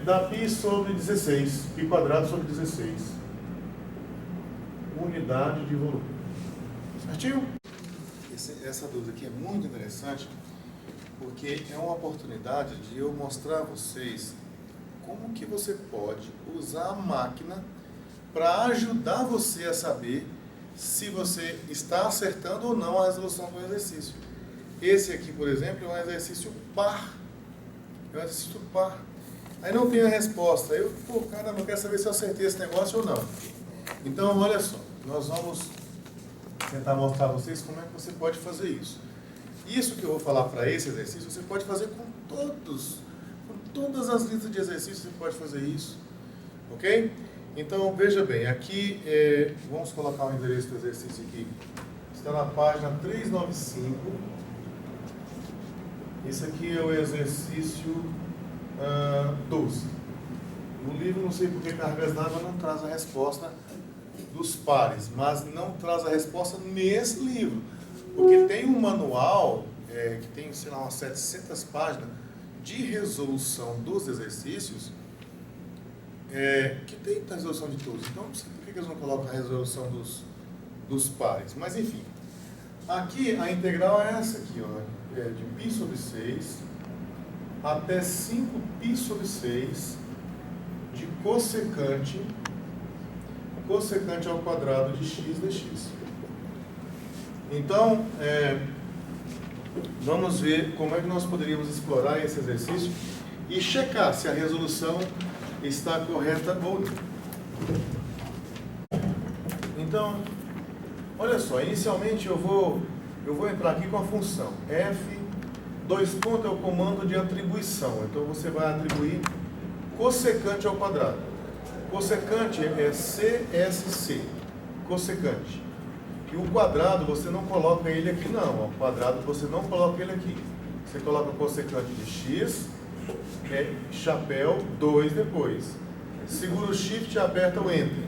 Dá π sobre 16, π quadrado sobre 16. Unidade de volume. Certinho? Essa dúvida aqui é muito interessante, porque é uma oportunidade de eu mostrar a vocês como que você pode usar a máquina para ajudar você a saber se você está acertando ou não a resolução do exercício. Esse aqui, por exemplo, é um exercício par. É um exercício par. Aí não tem a resposta. Eu, caramba, eu quero saber se eu acertei esse negócio ou não. Então, olha só, nós vamos tentar mostrar a vocês como é que você pode fazer isso. Isso que eu vou falar para esse exercício, você pode fazer com todas as listas de exercícios, você pode fazer isso. Ok? Então, veja bem, aqui, vamos colocar o endereço do exercício aqui. Está na página 395. Esse aqui é o exercício 12. No livro, não sei porque cargas d'água não traz a resposta dos pares, mas não traz a resposta nesse livro. Porque tem um manual, que tem, sei lá, umas 700 páginas, de resolução dos exercícios, que tem a resolução de todos. Então, não sei por que eles não colocam a resolução dos pares. Mas, enfim. Aqui, a integral é essa aqui, ó, de π sobre 6 até 5π sobre 6 de cossecante ao quadrado de x dx. Então, vamos ver como é que nós poderíamos explorar esse exercício e checar se a resolução está correta ou não. Então, olha só, inicialmente eu vou entrar aqui com a função f, dois pontos é o comando de atribuição. Então você vai atribuir cossecante ao quadrado. Cossecante é CSC, cossecante. E o quadrado você não coloca ele aqui não, o quadrado você não coloca ele aqui. Você coloca cossecante de x, chapéu 2 depois. Segura o shift e aperta o enter.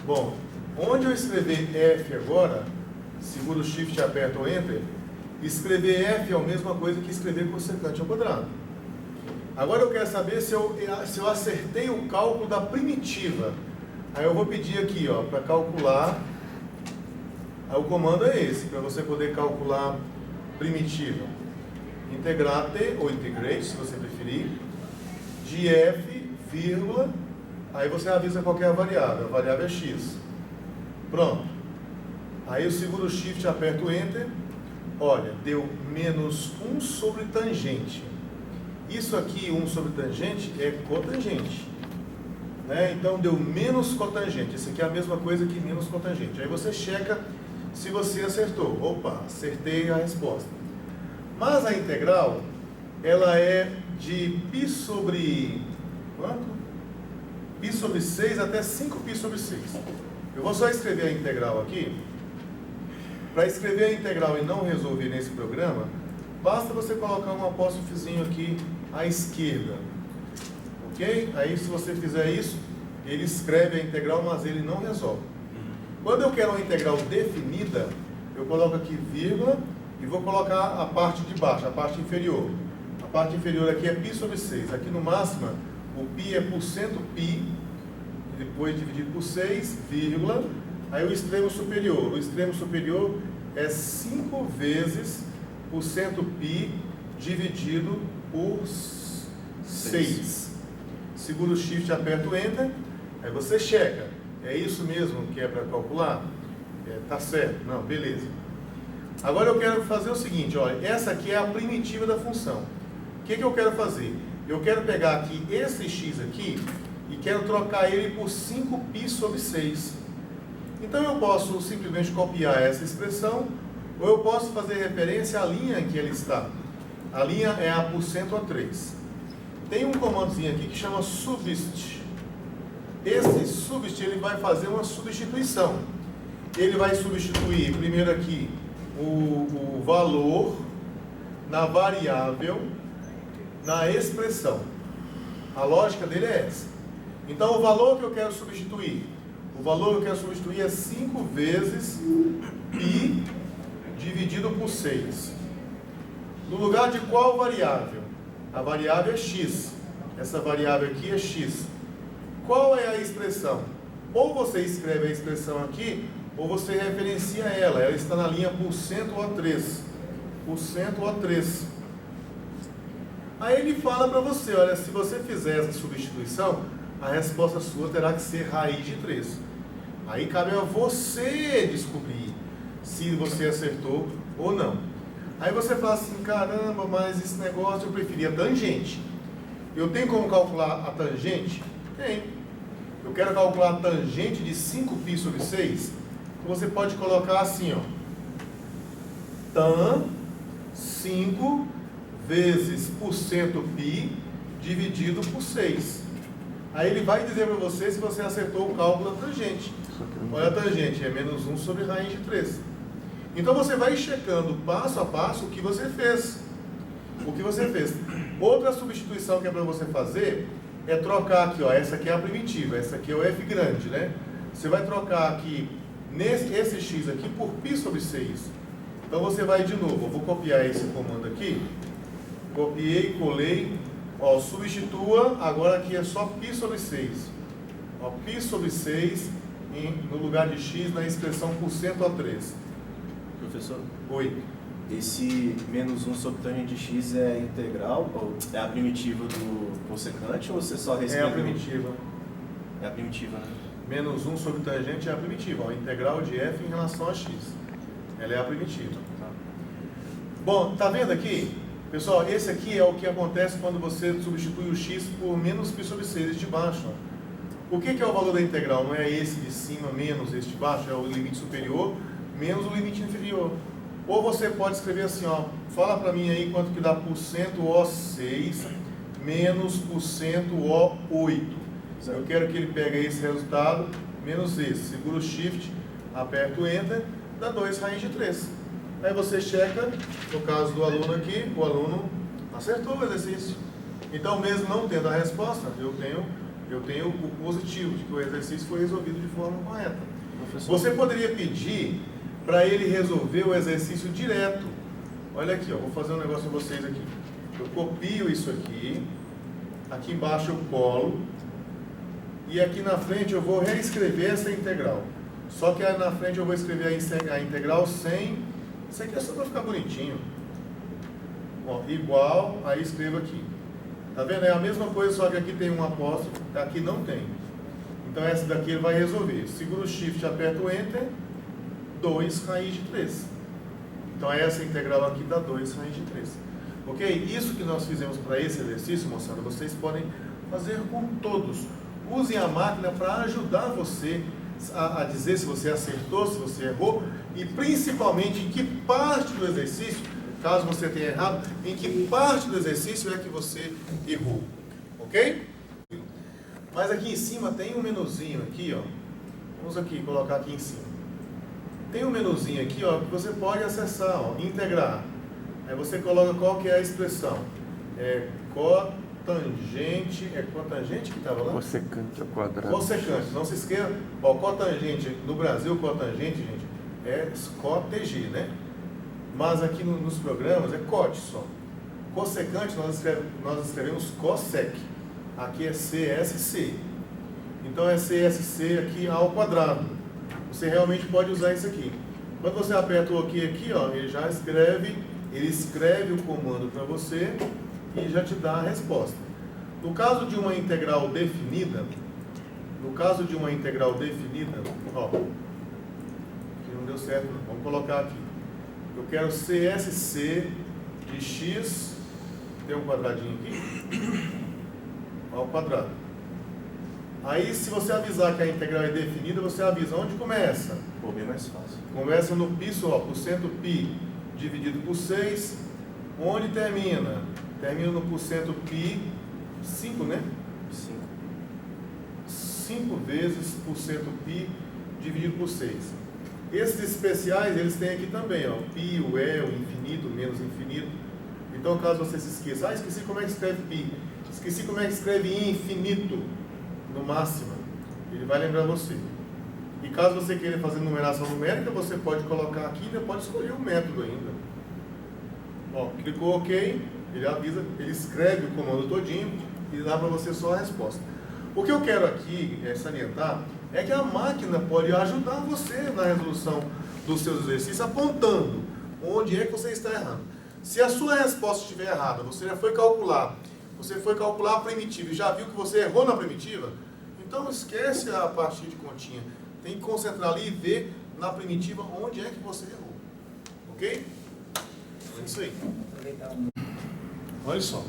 Bom, onde eu escrever f agora, segura o shift e aperta o enter, escrever f é a mesma coisa que escrever cossecante ao quadrado. Agora eu quero saber se eu acertei o cálculo da primitiva. Aí eu vou pedir aqui, ó, para calcular. Aí o comando é esse, para você poder calcular primitiva. Integrate, ou integrate, se você preferir, de f, vírgula, aí você avisa qual que é a variável é x. Pronto. Aí eu seguro o shift e aperto o enter. Olha, deu menos 1 sobre tangente. Isso aqui, 1 sobre tangente, é cotangente. Né? Então deu menos cotangente. Isso aqui é a mesma coisa que menos cotangente. Aí você checa se você acertou. Opa, acertei a resposta. Mas a integral, ela é de π sobre... quanto? π sobre 6 até 5π sobre 6. Eu vou só escrever a integral aqui. Para escrever a integral e não resolver nesse programa, basta você colocar um apóstrofozinho aqui à esquerda. Ok? Aí se você fizer isso, ele escreve a integral, mas ele não resolve. Quando eu quero uma integral definida, eu coloco aqui vírgula e vou colocar a parte de baixo, a parte inferior. A parte inferior aqui é π sobre 6. Aqui no máxima, o π é porcento π, depois dividido por 6, vírgula. Aí o extremo superior. O extremo superior é 5 vezes porcento π dividido por 6. Segura o shift e aperta o enter. Aí você checa. É isso mesmo que é para calcular? Tá certo. Não, beleza. Agora eu quero fazer o seguinte, olha, essa aqui é a primitiva da função. O que eu quero fazer? Eu quero pegar aqui esse x aqui e quero trocar ele por 5π sobre 6. Então eu posso simplesmente copiar essa expressão, ou eu posso fazer referência à linha em que ele está. A linha é a porcento A3. Tem um comandozinho aqui que chama subst. Esse subst ele vai fazer uma substituição. Ele vai substituir primeiro aqui o valor na variável na expressão. A lógica dele é essa. Então o valor que eu quero substituir, é 5 vezes π dividido por 6. No lugar de qual variável? A variável é x. Essa variável aqui é x. Qual é a expressão? Ou você escreve a expressão aqui, ou você referencia ela. Ela está na linha porcento A3. Porcento A3. Aí ele fala para você, olha, se você fizer essa substituição, a resposta sua terá que ser raiz de 3. Aí cabe a você descobrir se você acertou ou não. Aí você fala assim, caramba, mas esse negócio eu preferia tangente. Eu tenho como calcular a tangente? Tem. Eu quero calcular a tangente de 5π sobre 6. Então você pode colocar assim, ó. Tan 5 vezes porcento π dividido por 6. Aí ele vai dizer para você se você acertou o cálculo da tangente. Olha a tangente, é menos 1 sobre raiz de 3. Então você vai checando passo a passo o que você fez. Outra substituição que é para você fazer é trocar aqui, ó, essa aqui é a primitiva, essa aqui é o f grande, né? Você vai trocar aqui esse x aqui por π sobre 6. Então você vai de novo, eu vou copiar esse comando aqui, copiei, colei, ó, substitua, agora aqui é só π sobre 6. Ó, π sobre 6 no lugar de x na expressão por cento a 3. Professor, Oi. esse menos 1 sobre tangente de x é integral, ou é a primitiva do cossecante, ou você só reescreveu? É a primitiva. É a primitiva, né? Menos 1 sobre tangente é a primitiva, ó, integral de f em relação a x. Ela é a primitiva. Tá. Bom, tá vendo aqui? Pessoal, esse aqui é o que acontece quando você substitui o x por menos π sobre 6, esse de baixo. Ó. O que é o valor da integral? Não é esse de cima menos esse de baixo, é o limite superior menos o limite inferior. Ou você pode escrever assim, ó, fala para mim aí quanto que dá porcento O6 menos porcento O8. Eu quero que ele pegue esse resultado menos esse. Segura o Shift, aperta o Enter, dá 2 raiz de 3. Aí você checa, no caso do aluno aqui, o aluno acertou o exercício. Então, mesmo não tendo a resposta, eu tenho o positivo de que o exercício foi resolvido de forma correta. Professor, Você poderia pedir para ele resolver o exercício direto. Olha aqui, ó, vou fazer um negócio com vocês aqui. Eu copio isso aqui embaixo eu colo, e aqui na frente eu vou reescrever essa integral. Só que aí na frente eu vou escrever a integral sem... Isso aqui é só para ficar bonitinho. Ó, igual, aí escrevo aqui. Tá vendo? É a mesma coisa, só que aqui tem um apóstrofo, aqui não tem. Então essa daqui ele vai resolver. Segura o Shift, aperta o Enter, 2 raiz de 3. Então essa integral aqui dá 2 raiz de 3. Ok? Isso que nós fizemos para esse exercício, moçada, vocês podem fazer com todos. Usem a máquina para ajudar você a dizer se você acertou, se você errou, e principalmente em que parte do exercício, caso você tenha errado, em que parte do exercício é que você errou. Ok? Mas aqui em cima tem um menuzinho aqui, ó. Vamos aqui, colocar aqui em cima. Tem um menuzinho aqui, ó, que você pode acessar, ó, integrar. Aí você coloca qual que é a expressão. É cotangente, é cotangente que estava lá? Cossecante ao quadrado. Cossecante, não se esqueça. Ó, cotangente, no Brasil, cotangente, gente, é cotg, né? Mas aqui nos programas é cot só. Cossecante nós escrevemos cossec. Aqui é CSC. Então é CSC aqui ao quadrado. Você realmente pode usar isso aqui. Quando você aperta o OK aqui, ó, ele já escreve, ele escreve o comando para você e já te dá a resposta. No caso de uma integral definida, ó, que não deu certo, não. Vamos colocar aqui. Eu quero CSC de x, tem um quadradinho aqui, ao quadrado. Aí, se você avisar que a integral é definida, você avisa onde começa. Pô, bem mais fácil. Começa no π só, porcento π dividido por 6. Onde termina? Termina no porcento π, 5, né? 5. 5 vezes porcento π dividido por 6. Esses especiais, eles têm aqui também, ó. Π, o E, o infinito, menos infinito. Então, caso você se esqueça, esqueci como é que escreve π. Esqueci como é que escreve infinito no máximo. Ele vai lembrar você. E caso você queira fazer numeração numérica, você pode colocar aqui e pode escolher o método ainda. Ó, clicou OK, ele avisa, ele escreve o comando todinho e dá para você só a resposta. O que eu quero aqui salientar é que a máquina pode ajudar você na resolução dos seus exercícios, apontando onde é que você está errando. Se a sua resposta estiver errada, você foi calcular a primitiva e já viu que você errou na primitiva, então esquece a parte de continha. Tem que concentrar ali e ver na primitiva onde é que você errou. Ok? É isso aí. Olha só.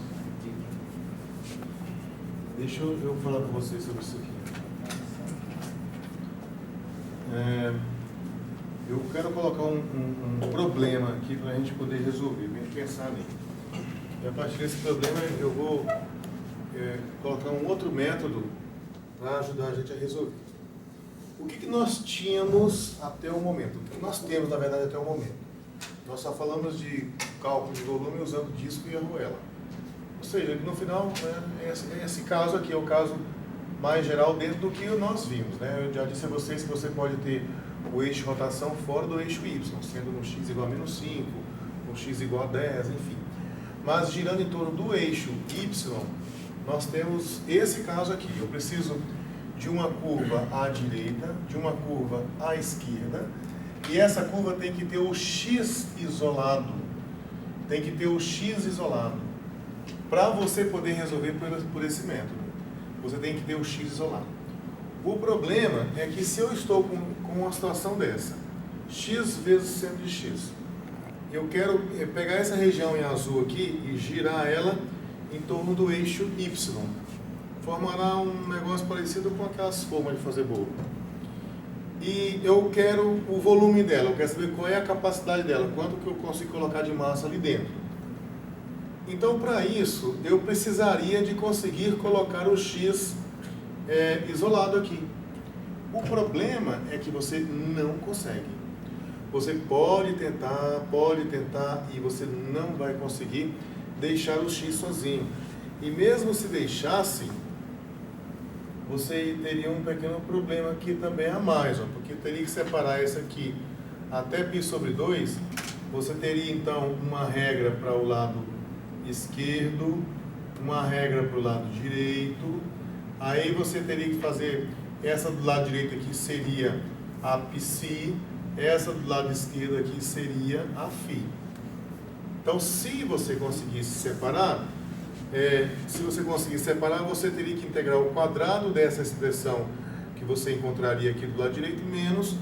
Deixa eu falar com vocês sobre isso aqui. Eu quero colocar um problema aqui para a gente poder resolver, para a gente pensar nele. E a partir desse problema eu vou colocar um outro método para ajudar a gente a resolver. O que nós tínhamos até o momento? O que nós temos, na verdade, até o momento? Nós só falamos de cálculo de volume usando disco e arruela. seja, no final, né, esse caso aqui é o caso mais geral dentro do que nós vimos, né? Eu já disse a vocês que você pode ter o eixo de rotação fora do eixo Y, sendo no x igual a menos 5, no x igual a 10, enfim. Mas girando em torno do eixo Y, nós temos esse caso aqui. Eu preciso de uma curva à direita, de uma curva à esquerda, e essa curva tem que ter o x isolado. Tem que ter o x isolado. Para você poder resolver por esse método, você tem que ter o x isolado. O problema é que se eu estou com uma situação dessa, x vezes centro de x, eu quero pegar essa região em azul aqui e girar ela em torno do eixo Y. Formará um negócio parecido com aquelas formas de fazer bolo. E eu quero o volume dela, eu quero saber qual é a capacidade dela, quanto que eu consigo colocar de massa ali dentro. Então, para isso, eu precisaria de conseguir colocar o x isolado aqui. O problema é que você não consegue. Você pode tentar e você não vai conseguir deixar o x sozinho. E mesmo se deixasse, você teria um pequeno problema aqui também a mais, ó, porque teria que separar essa aqui até π sobre 2, você teria então uma regra para o lado esquerdo, uma regra para o lado direito, aí você teria que fazer essa do lado direito aqui seria a π, essa do lado esquerdo aqui seria a φ. Então, se você conseguisse separar, você teria que integrar o quadrado dessa expressão que você encontraria aqui do lado direito, menos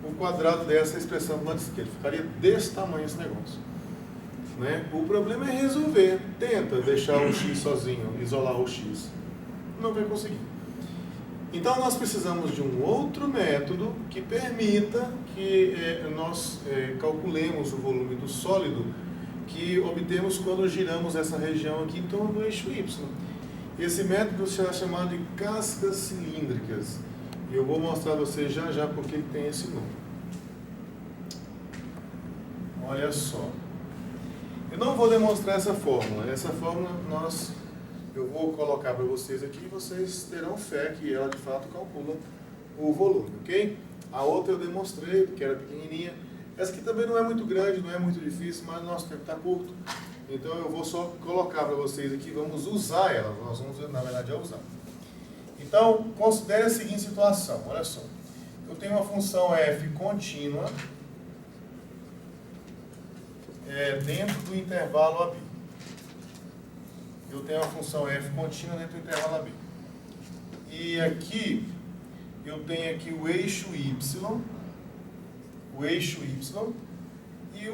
o quadrado dessa expressão do lado esquerdo. Ficaria desse tamanho esse negócio. Né? O problema é resolver. Tenta deixar o x sozinho, isolar o x. Não vai conseguir. Então, nós precisamos de um outro método que permita que nós calculemos o volume do sólido que obtemos quando giramos essa região aqui em torno do eixo Y. Esse método será chamado de cascas cilíndricas. E eu vou mostrar a vocês já porque ele tem esse nome. Olha só. Eu não vou demonstrar essa fórmula. Essa fórmula eu vou colocar para vocês aqui e vocês terão fé que ela de fato calcula o volume, ok? A outra eu demonstrei porque era pequenininha. Essa aqui também não é muito grande, não é muito difícil, mas o nosso tempo está curto. Então eu vou só colocar para vocês aqui, vamos usar ela. Nós vamos, na verdade, usar. Então, considere a seguinte situação, olha só. Eu tenho uma função f contínua dentro do intervalo AB. Eu tenho uma função f contínua dentro do intervalo AB. E aqui, eu tenho aqui o eixo Y, e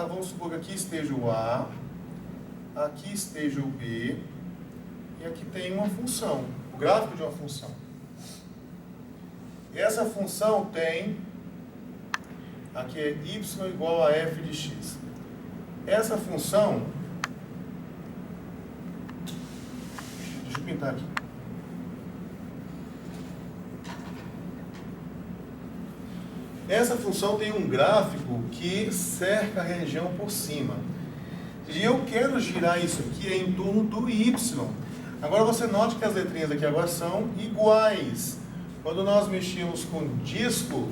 vamos supor que aqui esteja o A, aqui esteja o B, e aqui tem uma função, o gráfico de uma função. Essa função tem, aqui é y igual a f de x. Essa função, deixa eu pintar aqui. Essa função tem um gráfico que cerca a região por cima. E eu quero girar isso aqui em torno do y. Agora você note que as letrinhas aqui agora são iguais. Quando nós mexíamos com disco,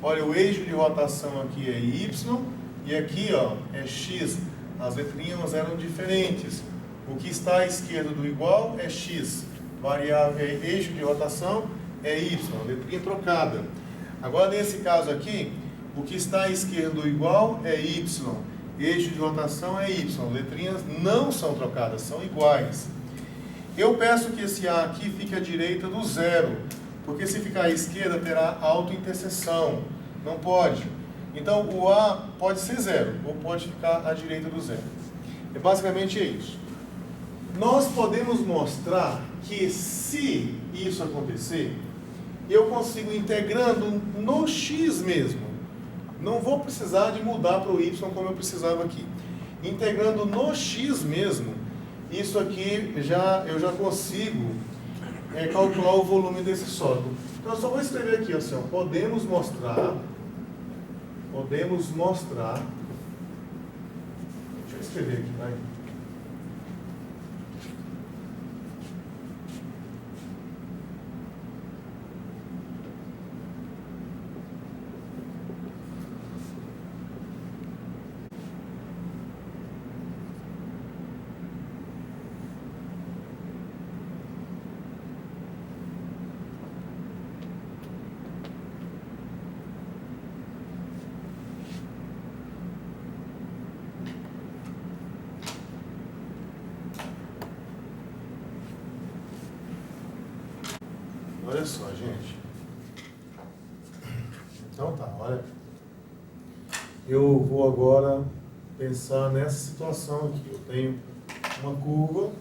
olha, o eixo de rotação aqui é y e aqui é x. As letrinhas eram diferentes. O que está à esquerda do igual é x. Variável, eixo de rotação é y, letrinha trocada. Agora, nesse caso aqui, o que está à esquerda do igual é y, eixo de rotação é y, letrinhas não são trocadas, são iguais. Eu peço que esse A aqui fique à direita do zero, porque se ficar à esquerda terá autointerseção, não pode. Então, o A pode ser zero, ou pode ficar à direita do zero. É basicamente isso. Nós podemos mostrar que se isso acontecer, eu consigo integrando no x mesmo. Não vou precisar de mudar para o y como eu precisava aqui. Integrando no x mesmo, isso aqui eu já consigo calcular o volume desse sólido. Então eu só vou escrever aqui assim, podemos mostrar, deixa eu escrever aqui, vai. olha só, gente. Então tá, olha. Eu vou agora pensar nessa situação aqui. Eu tenho uma curva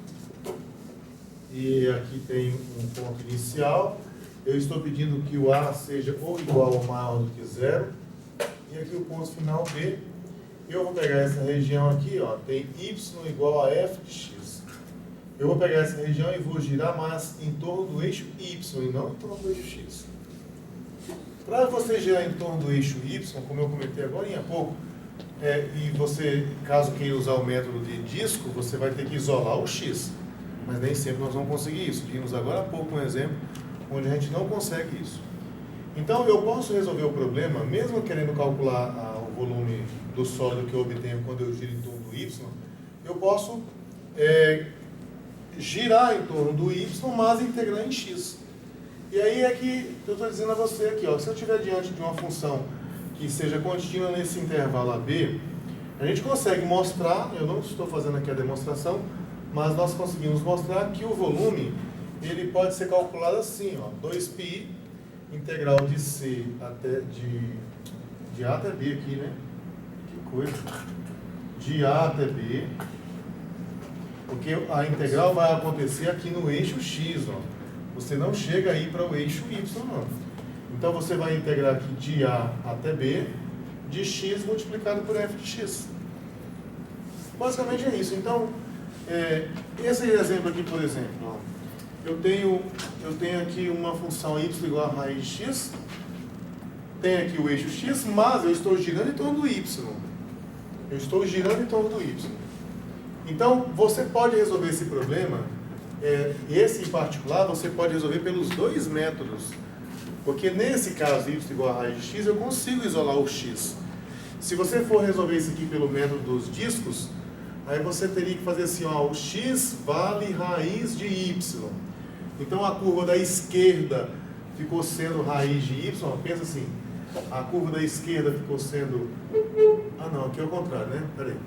e aqui tem um ponto inicial. Eu estou pedindo que o A seja ou igual ou maior do que zero. E aqui o ponto final B. Eu vou pegar essa região aqui, ó, tem y igual a f de x. Eu vou pegar essa região e vou girar mais em torno do eixo y e não em torno do eixo x. Para você girar em torno do eixo y, como eu comentei agora há pouco, e você, caso queira usar o método de disco, você vai ter que isolar o x. Mas nem sempre nós vamos conseguir isso. Vimos agora há pouco um exemplo onde a gente não consegue isso. Então, eu posso resolver o problema, mesmo querendo calcular o volume do sólido que eu obtenho quando eu giro em torno do y, eu posso girar em torno do y, mas integrar em x. E aí é que eu estou dizendo a você aqui, ó, se eu estiver diante de uma função que seja contínua nesse intervalo AB, a gente consegue mostrar, eu não estou fazendo aqui a demonstração, mas nós conseguimos mostrar que o volume ele pode ser calculado assim, ó, 2π integral de C até de A até B aqui, né? Que coisa. De A até B. Porque a integral vai acontecer aqui no eixo X, ó. Você não chega aí para o eixo Y, não. Então você vai integrar aqui de A até B, de X multiplicado por F de X. Basicamente é isso. Então, esse exemplo aqui, por exemplo, ó, eu tenho aqui uma função y igual a raiz de x, tem aqui o eixo x, mas eu estou girando em torno do y. Eu estou girando em torno do y. Então, você pode resolver esse problema, esse em particular, você pode resolver pelos dois métodos. Porque nesse caso, y igual a raiz de x, eu consigo isolar o x. Se você for resolver isso aqui pelo método dos discos, aí você teria que fazer assim, ó, o x vale raiz de y. Então a curva da esquerda ficou sendo raiz de y, pensa assim, a curva da esquerda ficou sendo... Ah não, aqui é o contrário, né? Peraí.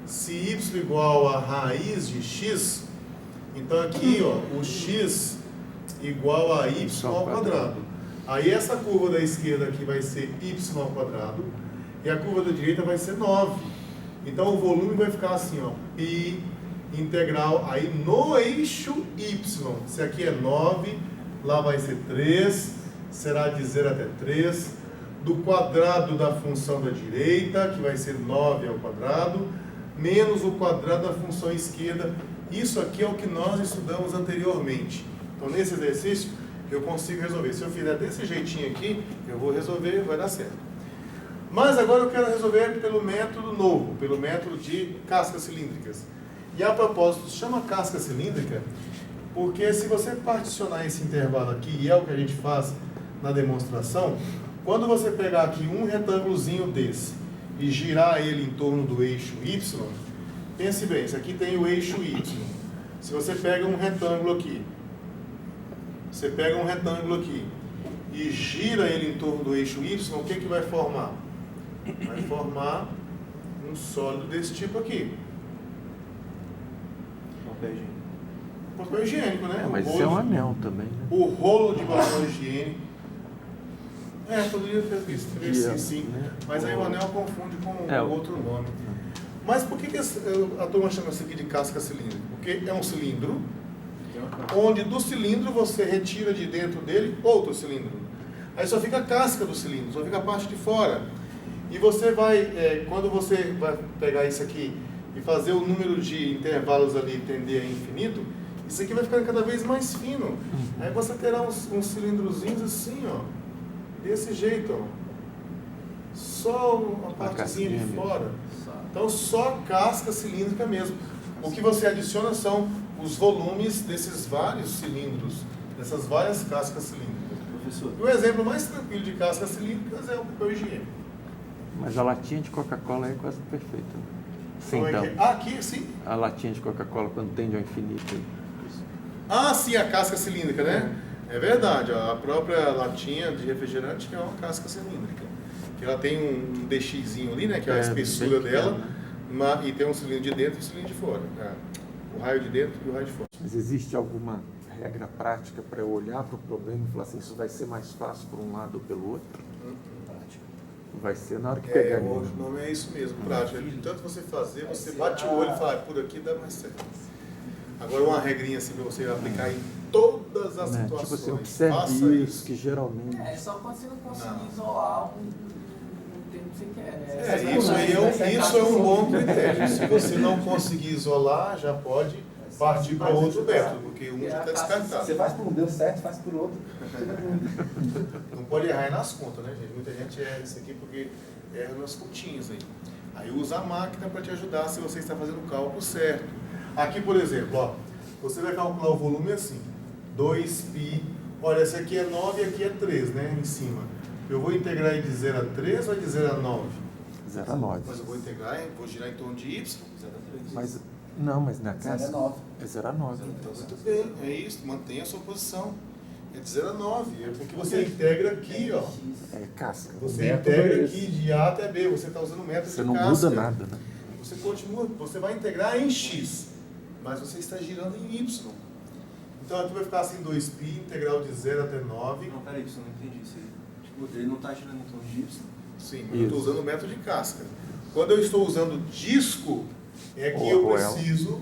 Se y igual a raiz de x, então aqui, ó, o x igual a y ao quadrado. Aí essa curva da esquerda aqui vai ser y ao quadrado, e a curva da direita vai ser 9. Então o volume vai ficar assim, ó, π integral aí no eixo y. Se aqui é 9, lá vai ser 3, será de 0 até 3, do quadrado da função da direita, que vai ser 9 ao quadrado, menos o quadrado da função esquerda. Isso aqui é o que nós estudamos anteriormente. Então nesse exercício eu consigo resolver. Se eu fizer desse jeitinho aqui, eu vou resolver, vai dar certo. Mas agora eu quero resolver pelo método novo, pelo método de cascas cilíndricas. E a propósito, chama casca cilíndrica, porque se você particionar esse intervalo aqui, e é o que a gente faz na demonstração, quando você pegar aqui um retângulozinho desse e girar ele em torno do eixo Y, pense bem, isso aqui tem o eixo Y. Se você pega um retângulo aqui, e gira ele em torno do eixo Y, o que vai formar? Vai formar um sólido desse tipo aqui. Papel higiênico, né? Mas isso é um anel também, né? O rolo de papel higiênico. Poderia ter visto, sim. Né? Mas aí o anel confunde com outro nome. Mas por que a turma chama isso aqui de casca cilíndrica? Porque é um cilindro, onde do cilindro você retira de dentro dele outro cilindro. Aí só fica a casca do cilindro, só fica a parte de fora. E você vai, quando você vai pegar isso aqui e fazer o número de intervalos ali tender a infinito, isso aqui vai ficando cada vez mais fino. Aí você terá uns cilindrozinhos assim, ó, desse jeito, ó. Só uma partezinha de fora. Então só a casca cilíndrica mesmo. O que você adiciona são os volumes desses vários cilindros, dessas várias cascas cilíndricas. Professor. E o exemplo mais tranquilo de cascas cilíndricas é o papel higiênico. Mas a latinha de Coca-Cola é quase perfeita. Sim, então. Aqui, sim. A latinha de Coca-Cola quando tende ao infinito. Ah, sim, a casca cilíndrica, né? É verdade, ó, a própria latinha de refrigerante é uma casca cilíndrica. Que ela tem um DXzinho ali, né? Que é a espessura dela, e tem um cilindro de dentro e um cilindro de fora. O raio de dentro e o raio de fora. Mas existe alguma regra prática para eu olhar para o problema e falar assim, isso vai ser mais fácil por um lado ou pelo outro? Vai ser na hora que pegar O ali. nome é isso mesmo, prática. De tanto você fazer, você bate o olho e fala, por aqui dá mais certo. Agora uma regrinha assim para você aplicar em todas as Né? situações. Tipo assim, observe Faça isso, que geralmente... É só quando você não conseguir Não. isolar um termo que você quer, né? Isso é um bom critério. Se você não conseguir isolar, já pode partir para outro método, porque um já está descartado. Você faz por um, deu certo, faz por outro. Não pode errar nas contas, né, gente? Muita gente erra isso aqui porque erra nas continhas aí. Aí usa a máquina para te ajudar se você está fazendo o cálculo certo. Aqui, por exemplo, ó, você vai calcular o volume assim, 2π, olha, esse aqui é 9 e aqui é 3, né, em cima. Eu vou integrar de 0 a 3 ou de 0 a 9? 0 a 9. Mas eu vou integrar, vou girar em torno de y. 0 a 3. Mas, não, mas na 0 casa... a 9. É 0 a 9. Então, muito bem, é isso, mantenha a sua posição. É de 0 a 9, é porque você integra aqui, ó. É casca. Você Método integra é aqui esse. de A até B, você está usando o método Você de não casca. muda nada, né? Você continua, você vai integrar em x, mas você está girando em y. Então aqui vai ficar assim 2π, integral de 0 até 9. Não, peraí, isso eu não entendi isso aí. Tipo, ele não está girando em torno de y? Sim, mas eu estou usando o método de casca. Quando eu estou usando disco, é que Ou eu arruela. preciso,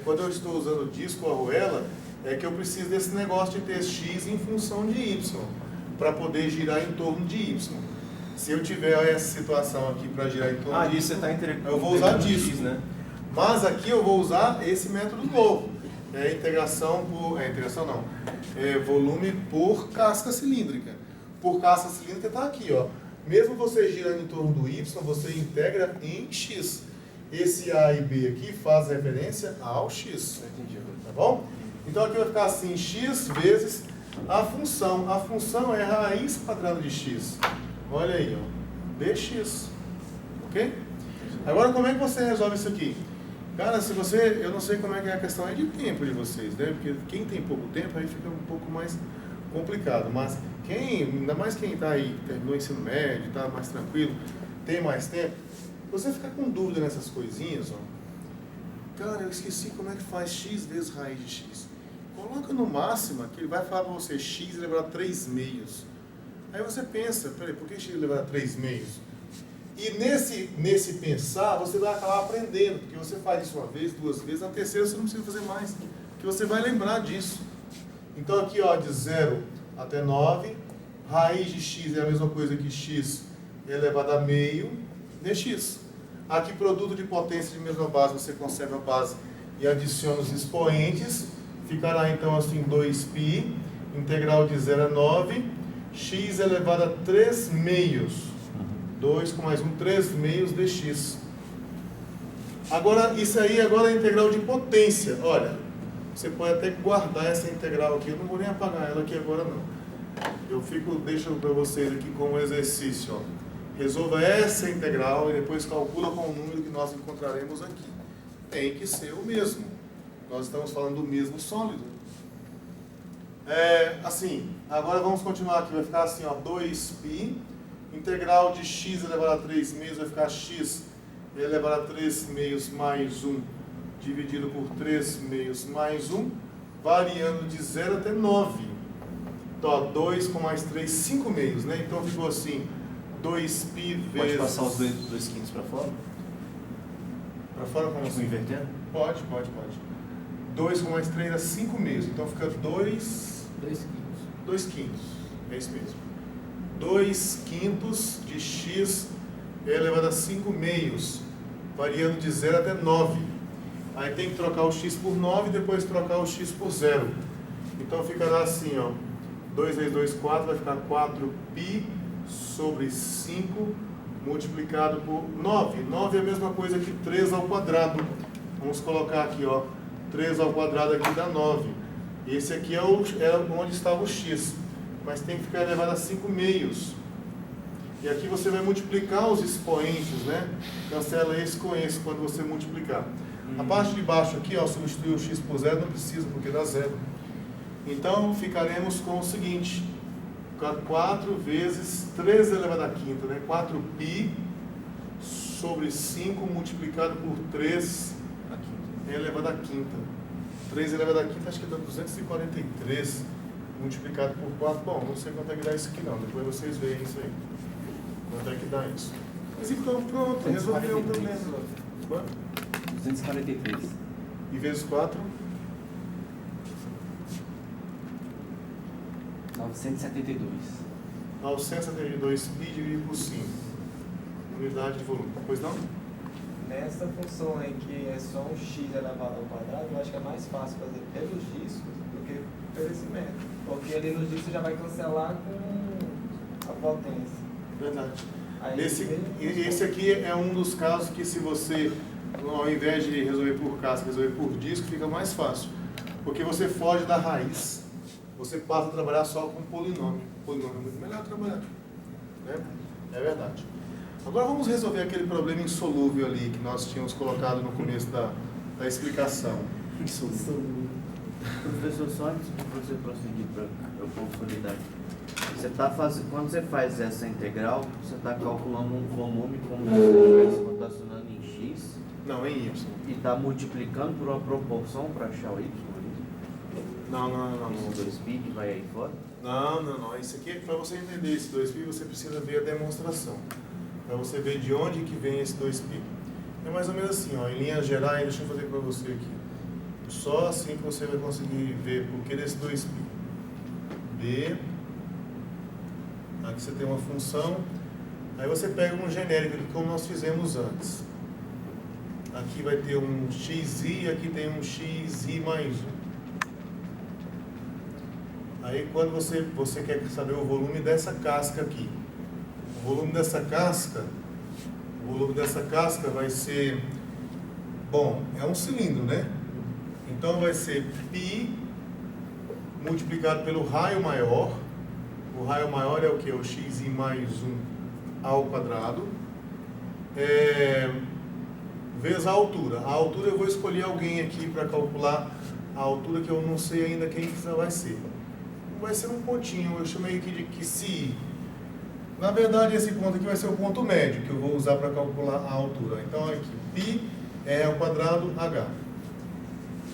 quando eu estou usando disco ou arruela, é que eu preciso desse negócio de ter x em função de y, para poder girar em torno de y. Se eu tiver essa situação aqui para girar em torno de y, você está eu vou usar disco. X, né? Mas aqui eu vou usar esse método novo. É integração por... integração não. É volume por casca cilíndrica. Por casca cilíndrica está aqui, ó. Mesmo você girando em torno do y, você integra em x. Esse A e B aqui faz referência ao x. Entendi agora. Tá bom? Então aqui vai ficar assim, x vezes a função. A função é a raiz quadrada de x. Olha aí, ó. dx. Ok? Agora como é que você resolve isso aqui? Cara, se você, eu não sei como é que é a questão aí de tempo de vocês, né? Porque quem tem pouco tempo aí fica um pouco mais complicado. Mas ainda mais quem está aí, terminou o ensino médio, está mais tranquilo, tem mais tempo, você ficar com dúvida nessas coisinhas, ó. Cara, eu esqueci como é que faz x vezes raiz de x. Coloca no máximo que ele vai falar para você x elevado a 3 meios. Aí você pensa, peraí, por que x elevado a 3 meios? E nesse pensar, você vai acabar aprendendo, porque você faz isso uma vez, duas vezes, na terceira você não precisa fazer mais, porque você vai lembrar disso. Então aqui, ó, de 0 até 9, raiz de x é a mesma coisa que x elevado a meio dx. Aqui, produto de potência de mesma base, você conserva a base e adiciona os expoentes, ficará então assim 2π, integral de 0 a 9, x elevado a 3 meios. 2 com mais 1, 3 meios dx. Agora, isso aí agora é a integral de potência. Olha, você pode até guardar essa integral aqui. Eu não vou nem apagar ela aqui agora, não. Deixo para vocês aqui como exercício. Ó. Resolva essa integral e depois calcula com o número que nós encontraremos aqui. Tem que ser o mesmo. Nós estamos falando do mesmo sólido. Assim, agora vamos continuar aqui. Vai ficar assim, ó, 2π. Integral de x elevado a 3 meios vai ficar x elevado a 3 meios mais 1 dividido por 3 meios mais 1, variando de 0 até 9. Então, 2 com mais 3, 5 meios, né? Então ficou assim, 2π vezes... Pode passar os dois quintos para fora? Para fora como Tipo, assim? invertendo? Pode. 2 com mais 3 é 5 meios, então fica 2 quintos, é isso mesmo. 2 quintos de x elevado a 5 meios, variando de 0 até 9. Aí tem que trocar o x por 9 e depois trocar o x por 0. Então ficará assim, ó, 2 vezes 2, 4, vai ficar 4π sobre 5 multiplicado por 9. 9 é a mesma coisa que 3 ao quadrado. Vamos colocar aqui, ó, 3 ao quadrado aqui dá 9. Esse aqui é onde estava o x. Mas tem que ficar elevado a 5 meios. E aqui você vai multiplicar os expoentes, né? Cancela esse com esse quando você multiplicar. A parte de baixo aqui, ó, substituir o x por 0 não precisa, porque dá 0. Então, ficaremos com o seguinte. 4 vezes 3 elevado a quinta, né? 4π sobre 5 multiplicado por 3 elevado a quinta. 3 elevado à quinta, acho que dá 243 multiplicado por 4. Bom, não sei quanto é que dá isso aqui não, depois vocês veem isso aí. Quanto é que dá isso. Mas então, pronto, resolveu o problema. Quanto? 243. E vezes 4? 972. 972 pi dividido por 5. Unidade de volume. Pois não? Nessa função aí que é só um x elevado ao quadrado, eu acho que é mais fácil fazer pelos discos do que pelo esse método. Porque ali nos discos já vai cancelar com a potência. Verdade. Aí Esse aqui é um dos casos que, se você, ao invés de resolver por casca, resolver por disco, fica mais fácil. Porque você foge da raiz, você passa a trabalhar só com polinômio. Polinômio é muito melhor trabalhar. Né? É verdade. Agora vamos resolver aquele problema insolúvel ali que nós tínhamos colocado no começo da explicação. Professor, só antes de você prosseguir para eu consolidar, quando você faz essa integral, você está calculando um volume como se você estivesse rotacionando em x Não, em y. e está multiplicando por uma proporção para achar o y. Não. Esse 2π que vai aí fora. Não. Isso aqui, para você entender esse 2π, você precisa ver a demonstração. Para você ver de onde que vem esse 2π. É mais ou menos assim, ó, em linhas gerais, deixa eu fazer para você aqui. Só assim que você vai conseguir ver por que desse 2π. B. Aqui você tem uma função. Aí você pega um genérico, como nós fizemos antes. Aqui vai ter um xi, aqui tem um xi mais 1. Aí quando você quer saber o volume dessa casca aqui. O volume dessa casca vai ser, bom, é um cilindro, né? Então vai ser π multiplicado pelo raio maior. O raio maior é o que? O xi mais 1 ao quadrado. Vezes a altura. A altura eu vou escolher alguém aqui para calcular a altura, que eu não sei ainda quem vai ser. Vai ser um pontinho, eu chamei aqui de QCI. Na verdade, esse ponto aqui vai ser o ponto médio, que eu vou usar para calcular a altura. Então, aqui, π é ao quadrado h.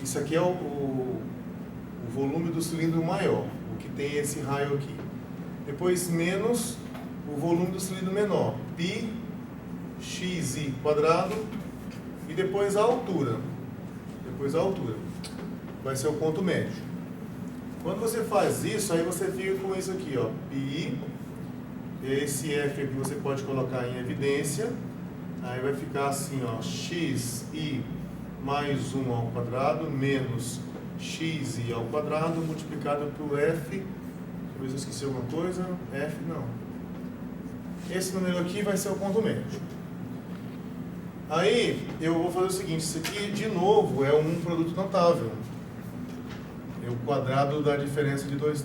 Isso aqui é o volume do cilindro maior, o que tem esse raio aqui. Depois, menos o volume do cilindro menor, π xi quadrado, e depois a altura. Vai ser o ponto médio. Quando você faz isso, aí você fica com isso aqui, ó, π. Esse F aqui você pode colocar em evidência. Aí vai ficar assim, ó, xi mais 1 ao quadrado menos xi ao quadrado multiplicado por F. Deixa eu ver se eu esqueci alguma coisa. F não. Esse número aqui vai ser o ponto médio. Aí eu vou fazer o seguinte, isso aqui de novo é um produto notável. É o quadrado da diferença de dois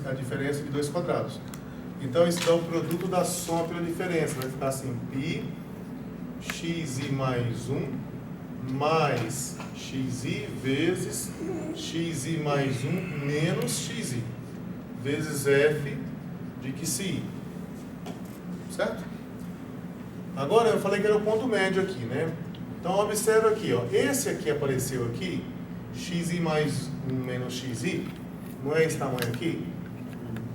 quadrados. Então isso dá o produto da soma pela diferença. Vai ficar assim, π xi mais 1 mais xi vezes xi mais 1 menos xi vezes f de QCI. Certo? Agora eu falei que era o ponto médio aqui, né? Então observa aqui, ó. Esse aqui apareceu aqui, xi mais 1 menos xi, não é esse tamanho aqui?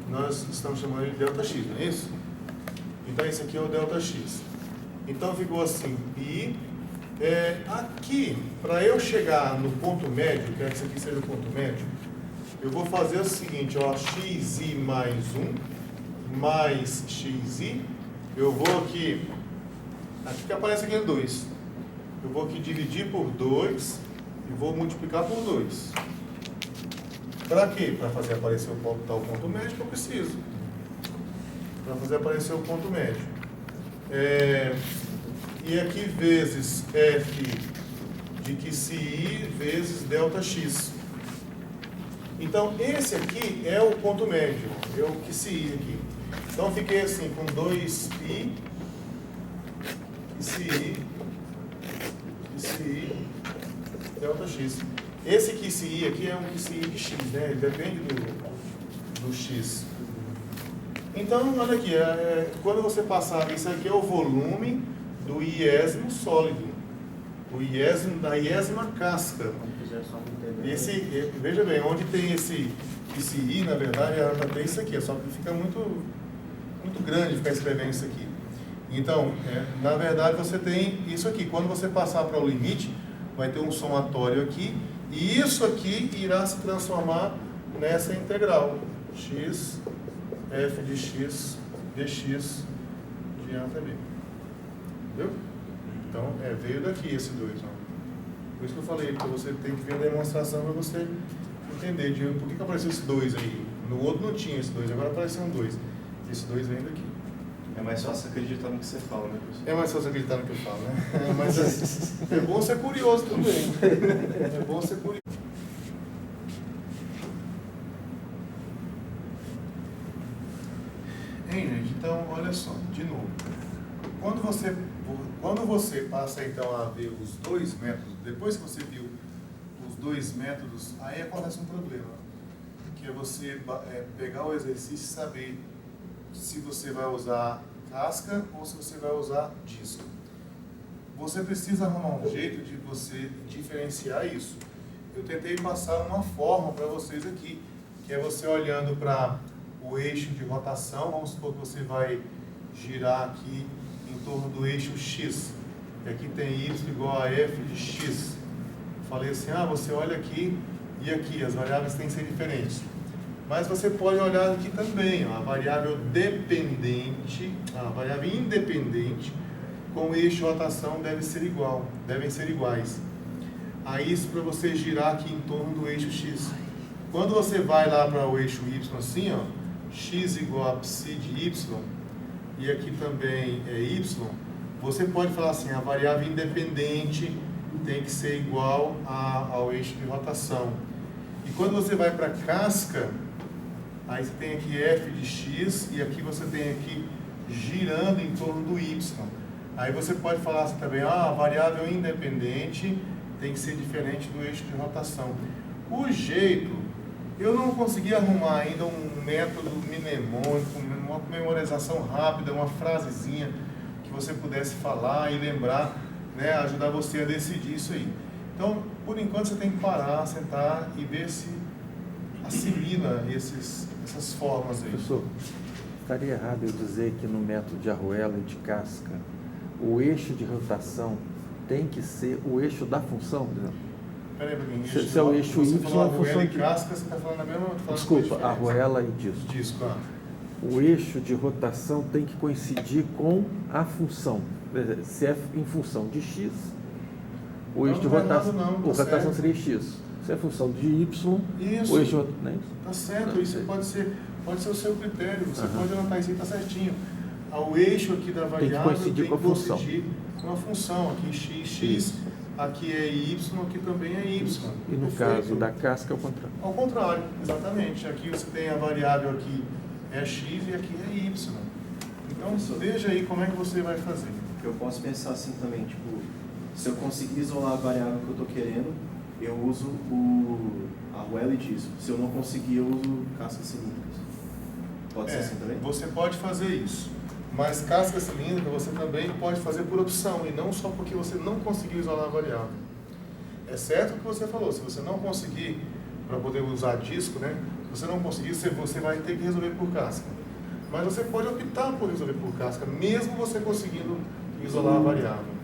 Nós estamos chamando ele de ΔX, não é isso? Então esse aqui é o ΔX. Então ficou assim, π. Aqui, para eu chegar no ponto médio, quero que isso aqui seja o ponto médio, eu vou fazer o seguinte, ó, xi mais 1 mais xi, eu vou aqui que aparece aqui é 2. Eu vou aqui dividir por 2 e vou multiplicar por 2. Para quê? Para fazer aparecer o ponto médio que eu preciso. Para fazer aparecer o ponto médio. E aqui vezes F de QCI vezes ΔX. Então, esse aqui é o ponto médio, é o QCI aqui. Então, eu fiquei assim, com 2π QCI ΔX. Esse QCI aqui é um QCI de x, né? Ele depende do x. Então, olha aqui, quando você passar, isso aqui é o volume do iésimo sólido. da iésima casca. Quando fizer só um integral. Veja bem, onde tem esse I, na verdade, era para ter isso aqui, só que fica muito grande ficar escrevendo isso aqui. Então, na verdade, você tem isso aqui. Quando você passar para o limite, vai ter um somatório aqui, e isso aqui irá se transformar nessa integral. X, f de x, dx, de A até B. Entendeu? Então, veio daqui esse 2. Por isso que eu falei, porque você tem que ver a demonstração para você entender por que apareceu esse 2 aí. No outro não tinha esse 2, agora apareceu um 2. Esse 2 vem daqui. É mais fácil acreditar no que você fala, né, professor? É mais fácil acreditar no que eu falo, né? Mas é bom ser curioso também. É bom ser curioso. Hein, gente? Então, olha só, de novo. Quando você passa então a ver os dois métodos, depois que você viu os dois métodos, aí acontece um problema, que é você pegar o exercício e saber se você vai usar casca ou se você vai usar disco. Você precisa arrumar um jeito de você diferenciar isso. Eu tentei passar uma forma para vocês aqui, que é você olhando para o eixo de rotação. Vamos supor que você vai girar aqui em torno do eixo X, e aqui tem Y igual a F de X. Falei assim, você olha aqui e aqui, as variáveis têm que ser diferentes. Mas você pode olhar aqui também, a variável dependente, a variável independente, com o eixo de rotação devem ser iguais. Aí isso para você girar aqui em torno do eixo X. Quando você vai lá para o eixo Y assim, X igual a psi de Y, e aqui também é Y, você pode falar assim, a variável independente tem que ser igual ao eixo de rotação. E quando você vai para a casca, aí você tem aqui f de x, e aqui você tem aqui girando em torno do y. Aí você pode falar assim também, a variável independente tem que ser diferente do eixo de rotação. O jeito, eu não consegui arrumar ainda um método mnemônico, uma memorização rápida, uma frasezinha que você pudesse falar e lembrar, né, ajudar você a decidir isso aí. Então, por enquanto, você tem que parar, sentar e ver se assimila essas formas aí. Professor, estaria errado eu dizer que no método de arruela e de casca, o eixo de rotação tem que ser o eixo da função? Peraí, porque se é o eixo Y, a função de de casca, você está falando a mesma coisa. Desculpa, arruela e disco. Disco, O eixo de rotação tem que coincidir com a função. Se é em função de x, o eixo de rotação, rotação seria x. Se é função de y, isso. O eixo... Não é isso? Tá certo, isso pode ser o seu critério, você pode anotar isso aí, tá certinho. O eixo aqui da variável tem que coincidir com a função. Aqui x, aqui é y, aqui também é y. E no caso da casca é o contrário. Ao contrário, exatamente. Aqui você tem a variável aqui é x e aqui é y. Então veja aí como é que você vai fazer. Eu posso pensar assim também, tipo, se eu conseguir isolar a variável que eu estou querendo, eu uso a arruela e disco. Se eu não conseguir, eu uso casca cilíndrica. Pode ser assim também? Você pode fazer isso. Mas casca cilíndrica você também pode fazer por opção, e não só porque você não conseguiu isolar a variável. É certo o que você falou, se você não conseguir, para poder usar disco, né? Se você não conseguir, você vai ter que resolver por casca. Mas você pode optar por resolver por casca, mesmo você conseguindo isolar a variável.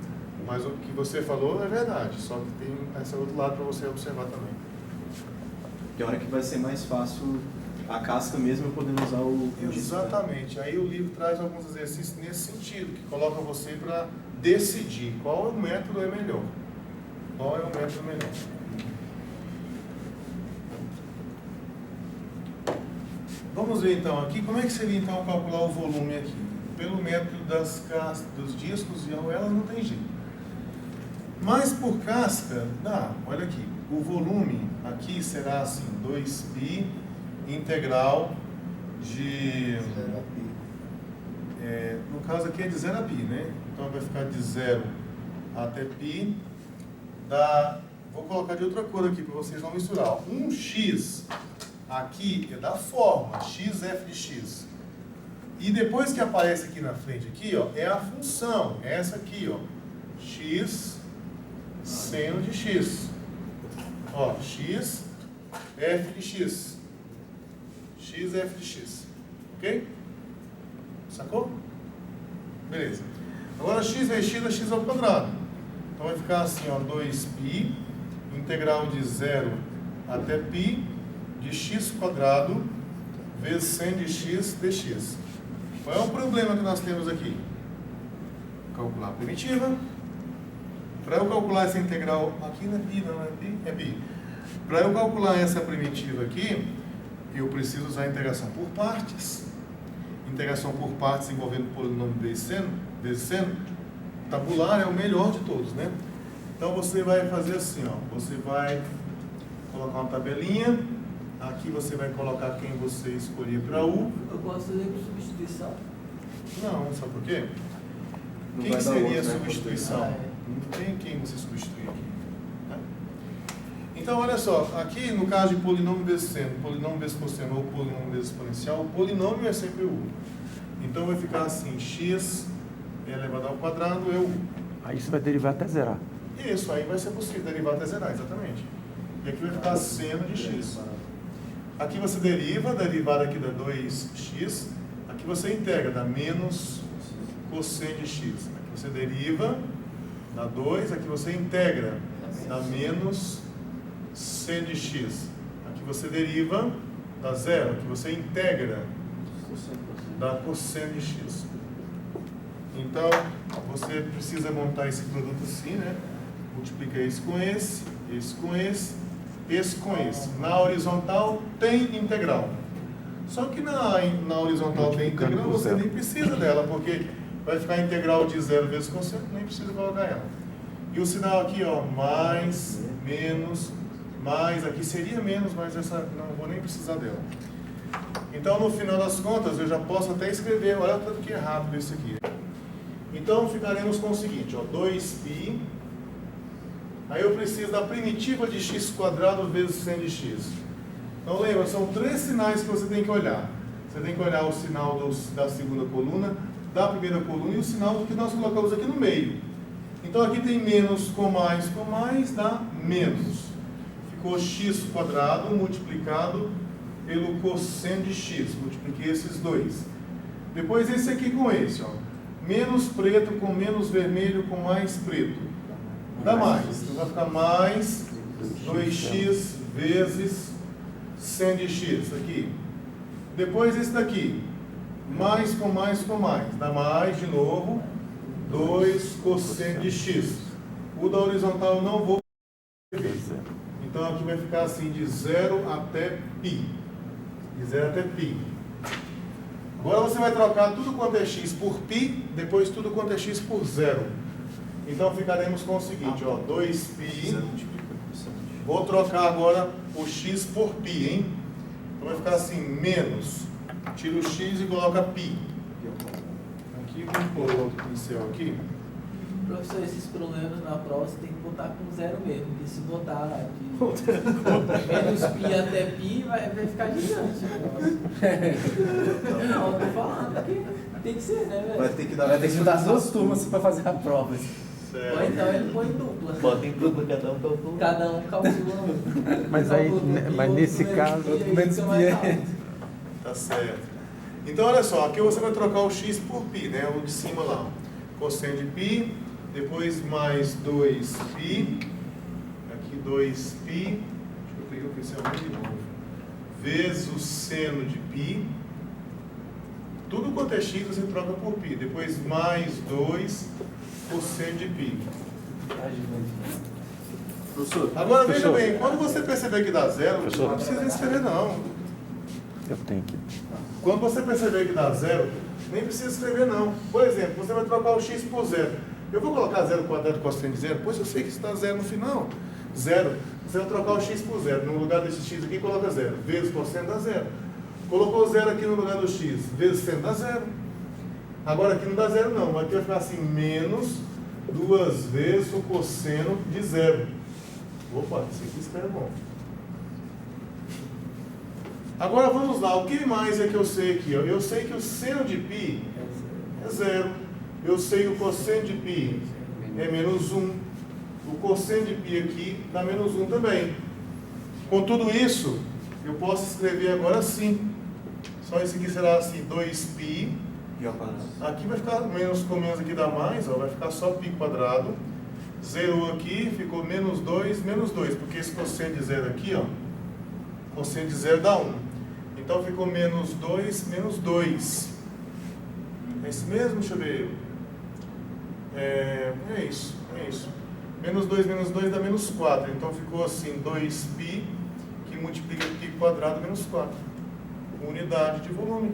Mas o que você falou é verdade, só que tem esse outro lado para você observar também. Que hora que vai ser mais fácil a casca mesmo eu podendo usar o disco. Exatamente. Aí o livro traz alguns exercícios nesse sentido, que coloca você para decidir qual método é melhor. Qual é o método melhor. Vamos ver então aqui, como é que seria então calcular o volume aqui? Pelo método dos discos e arruelas não tem jeito. Mas por casca, olha aqui, o volume aqui será assim, 2π integral de... no caso aqui é de 0 a π, né? Então vai ficar de 0 até π. Vou colocar de outra cor aqui para vocês não misturar. Um x aqui é da forma, xf de x. E depois que aparece aqui na frente, aqui, é a função, essa aqui, x seno de x. Ó, x, f de x. X, f de x. Ok? Sacou? Beleza. Agora x vezes x é x ao quadrado. Então vai ficar assim, ó, 2π, integral de 0 até π, de x quadrado, vezes seno de x dx. Qual é o problema que nós temos aqui? Calcular a primitiva. Para eu calcular essa integral, aqui não é π, não é π, é π. Para eu calcular essa primitiva aqui, eu preciso usar a integração por partes. Integração por partes envolvendo polinômio vezes seno. Tabular é o melhor de todos, né? Então você vai fazer assim, ó. Você vai colocar uma tabelinha. Aqui você vai colocar quem você escolher para U. Eu posso fazer com substituição? Não, sabe por quê? Não Quem vai dar seria a outro, né? substituição? Ah, é. Não tem quem você substituir aqui. Né? Então, olha só. Aqui, no caso de polinômio vezes seno, polinômio vezes cosseno ou polinômio vezes exponencial, o polinômio é sempre U. Então, vai ficar assim, x elevado ao quadrado é U. Aí você vai derivar até zerar. Isso, aí vai ser possível derivar até zerar, exatamente. E aqui vai ficar seno de x. Aqui você deriva, a derivada aqui dá 2x. Aqui você integra, dá menos cosseno de x. Aqui você deriva, dá 2. Aqui você integra, dá menos seno de x. Aqui você deriva, dá 0. Aqui você integra, dá cosseno de x. Então, você precisa montar esse produto assim, né? Multiplica esse com esse com esse com esse. Na horizontal tem integral. Só que na horizontal tem integral, você nem precisa dela, porque vai ficar integral de 0 vezes cosseno, nem precisa colocar ela. E o sinal aqui, ó, mais, menos, mais, aqui seria menos, mas essa não vou nem precisar dela. Então, no final das contas, eu já posso até escrever, olha tanto que é rápido isso aqui. Então, ficaremos com o seguinte, ó, 2π, aí eu preciso da primitiva de x quadrado vezes seno de x. Então, lembra, são 3 sinais que você tem que olhar. Você tem que olhar o sinal da segunda coluna, da primeira coluna e o sinal que nós colocamos aqui no meio. Então, aqui tem menos com mais, dá menos. Ficou x quadrado multiplicado pelo cosseno de x. Multipliquei esses dois. Depois esse aqui com esse, ó. Menos preto com menos vermelho com mais preto. Dá mais. Então vai ficar mais 2x vezes seno de x aqui. Depois esse daqui. Mais com mais com mais. Dá mais de novo. 2 cosseno de x. O da horizontal eu não vou escrever. Então aqui vai ficar assim de 0 até π. De 0 até π. Agora você vai trocar tudo quanto é x por π, depois tudo quanto é x por 0. Então ficaremos com o seguinte, ó, 2π. Vou trocar agora o x por π, hein? Então vai ficar assim, menos. Tira o x e coloca π. Aqui, vamos pôr o outro pincel aqui. Professor, esses problemas na prova você tem que botar com 0 mesmo, porque se botar aqui menos π até π, vai ficar gigante. Não, eu tô falando que tem que ser, né, velho? Vai ter que juntar as duas turmas para fazer a prova. Ou então ele põe dupla. Bota em dupla, cada um calcula. Cada um calcula um. Mas aí, mas nesse caso, menos π. Tá certo. Então, olha só, aqui você vai trocar o x por π, né? O de cima lá. Cosseno de π, depois mais 2π, aqui 2π, deixa eu pegar o pincel de novo, vezes o seno de π, tudo quanto é x você troca por π, depois mais 2 cosseno de π. Professor, Agora veja bem, quando você perceber que dá 0, não precisa escrever não. eu tenho que... Quando você perceber que dá 0, nem precisa escrever não. Por exemplo, você vai trocar o x por 0. Eu vou colocar 0 quadrado cosseno de 0? Pois eu sei que está 0 no final. 0. Você vai trocar o x por 0. No lugar desse x aqui, coloca 0. Vezes cosseno dá 0. Colocou 0 aqui no lugar do x. Vezes seno dá 0. Agora aqui não dá 0 não. Aqui vai ficar assim, menos 2 vezes o cosseno de 0. Opa, isso aqui escreve bom. Agora vamos lá, o que mais é que eu sei aqui? Ó? Eu sei que o seno de π é 0. Eu sei que o cosseno de π é menos 1. O o cosseno de π aqui dá menos 1 também. Com tudo isso, eu posso escrever agora assim. Só isso aqui será assim, 2π. Aqui vai ficar menos com menos aqui dá mais, ó, vai ficar só π quadrado. Zerou aqui, ficou menos 2, porque esse cosseno de zero aqui, ó, cosseno de zero dá 1. Então ficou menos 2. É isso mesmo? Deixa eu ver. É isso. Menos 2 dá menos 4. Então ficou assim, 2π, que multiplica π quadrado menos 4. Unidade de volume.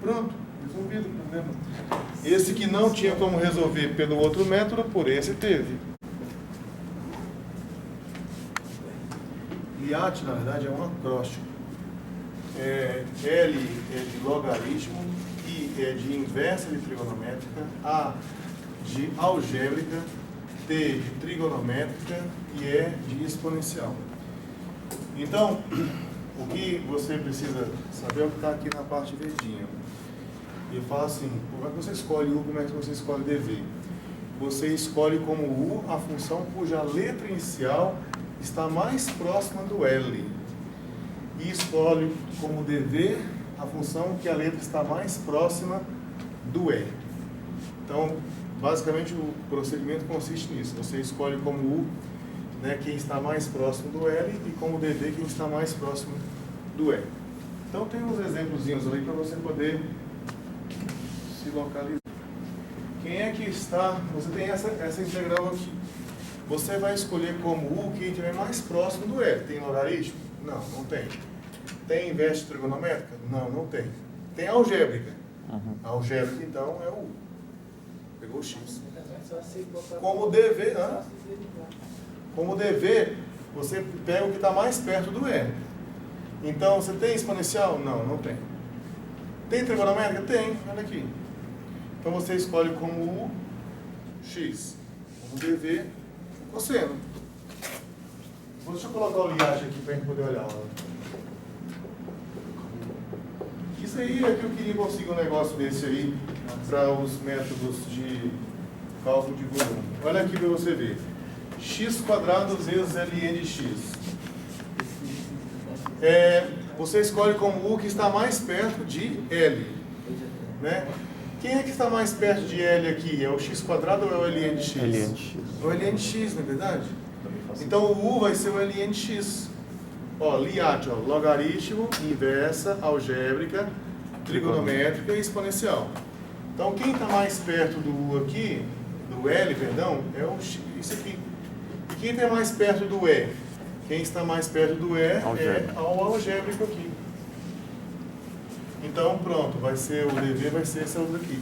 Pronto, resolvido o problema. Esse que não tinha como resolver pelo outro método, por esse teve. LIAT, na verdade, é um acróstico. L é de logaritmo, I é de inversa de trigonométrica, A de algébrica, T de trigonométrica e E de exponencial. Então, o que você precisa saber é o que está aqui na parte verdinha. Ele fala assim, como é que você escolhe U, como é que você escolhe DV? Você escolhe como U a função cuja letra inicial está mais próxima do L. E escolhe como DV a função que a letra está mais próxima do E. Então, basicamente, o procedimento consiste nisso. Você escolhe como U, né, quem está mais próximo do L e como DV quem está mais próximo do E. Então, tem uns exemplozinhos ali para você poder se localizar. Quem é que está... Você tem essa integral aqui. Você vai escolher como U quem estiver mais próximo do E. Tem logaritmo? Não, não tem. Tem inversa trigonométrica? Não, não tem. Tem algébrica? A algébrica, então, é o U. Pegou o X. Como DV, como DV, você pega o que está mais perto do E. Então, você tem exponencial? Não, não tem. Tem trigonométrica? Tem, olha aqui. Então, você escolhe como U, X. Como DV, cosseno. Deixa eu colocar o LIAT aqui para a gente poder olhar. Isso aí é que eu queria conseguir um negócio desse aí para os métodos de cálculo de volume. Olha aqui para você ver. X quadrado vezes Ln de x. Você escolhe como U que está mais perto de L. Né? Quem é que está mais perto de L aqui? É o x quadrado ou é o Ln de x? Ln de x. É o Ln de x, não é verdade? Então o U vai ser o Ln de x. Ó, LIAT, ó, logaritmo, inversa, algébrica, trigonométrica e exponencial. Então quem está mais perto do U aqui, do L, perdão, é o X, isso aqui. E quem está mais perto do E? Quem está mais perto do E é o algébrico aqui. Então pronto, vai ser o DV, vai ser essa outra aqui.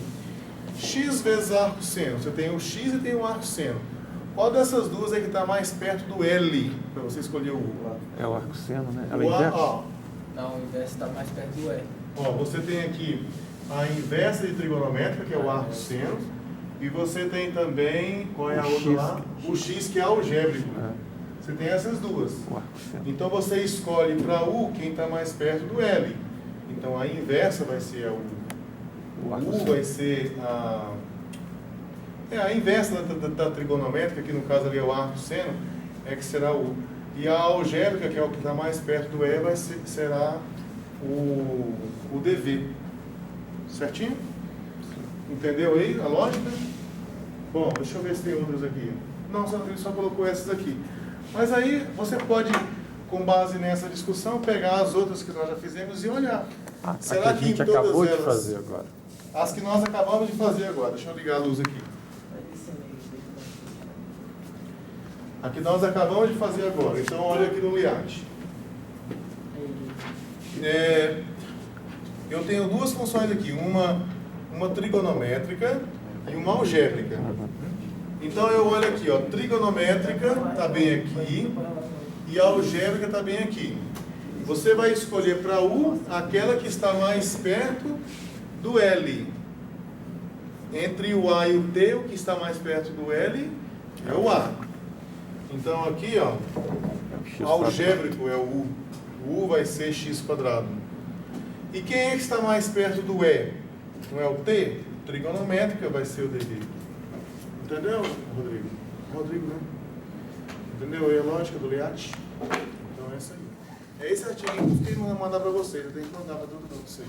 X vezes arco seno. Você tem o X e tem o arco seno. Qual dessas duas é que está mais perto do L, para você escolher o U? É o arco seno, né? O A, não, o inverso está mais perto do E. Ó, você tem aqui a inversa de trigonométrica, que é o arco seno, e você tem também, qual é a outra lá? O X, que é algébrico. Você tem essas duas. Então você escolhe para U quem está mais perto do L. Então a inversa vai ser a U. O U vai ser a inversa da trigonométrica, que no caso ali é o arco seno, é que será o U. E a algébrica, que é o que está mais perto do E, será o DV. Certinho? Entendeu aí a lógica? Bom, deixa eu ver se tem outras aqui. Não, ele só colocou essas aqui. Mas aí você pode, com base nessa discussão, pegar as outras que nós já fizemos e olhar. Será que em todas acabou elas... de fazer agora. As que nós acabamos de fazer agora. Deixa eu ligar a luz aqui. A que nós acabamos de fazer agora. Então, olha aqui no LIAT. Eu tenho duas funções aqui. Uma trigonométrica e uma algébrica. Então, eu olho aqui, ó. Trigonométrica está bem aqui. E a algébrica está bem aqui. Você vai escolher para U aquela que está mais perto do L. Entre o A e o T, o que está mais perto do L é o A. Então aqui, ó, algébrico é o U. O U vai ser x quadrado. E quem é que está mais perto do E? Não é o T? Trigonométrica vai ser o DV. Entendeu, Rodrigo? Rodrigo, né? Entendeu? É a lógica do Liat. Então é isso aí. É esse artigo que eu fiquei mandar para vocês. Eu tenho que mandar para todo mundo vocês.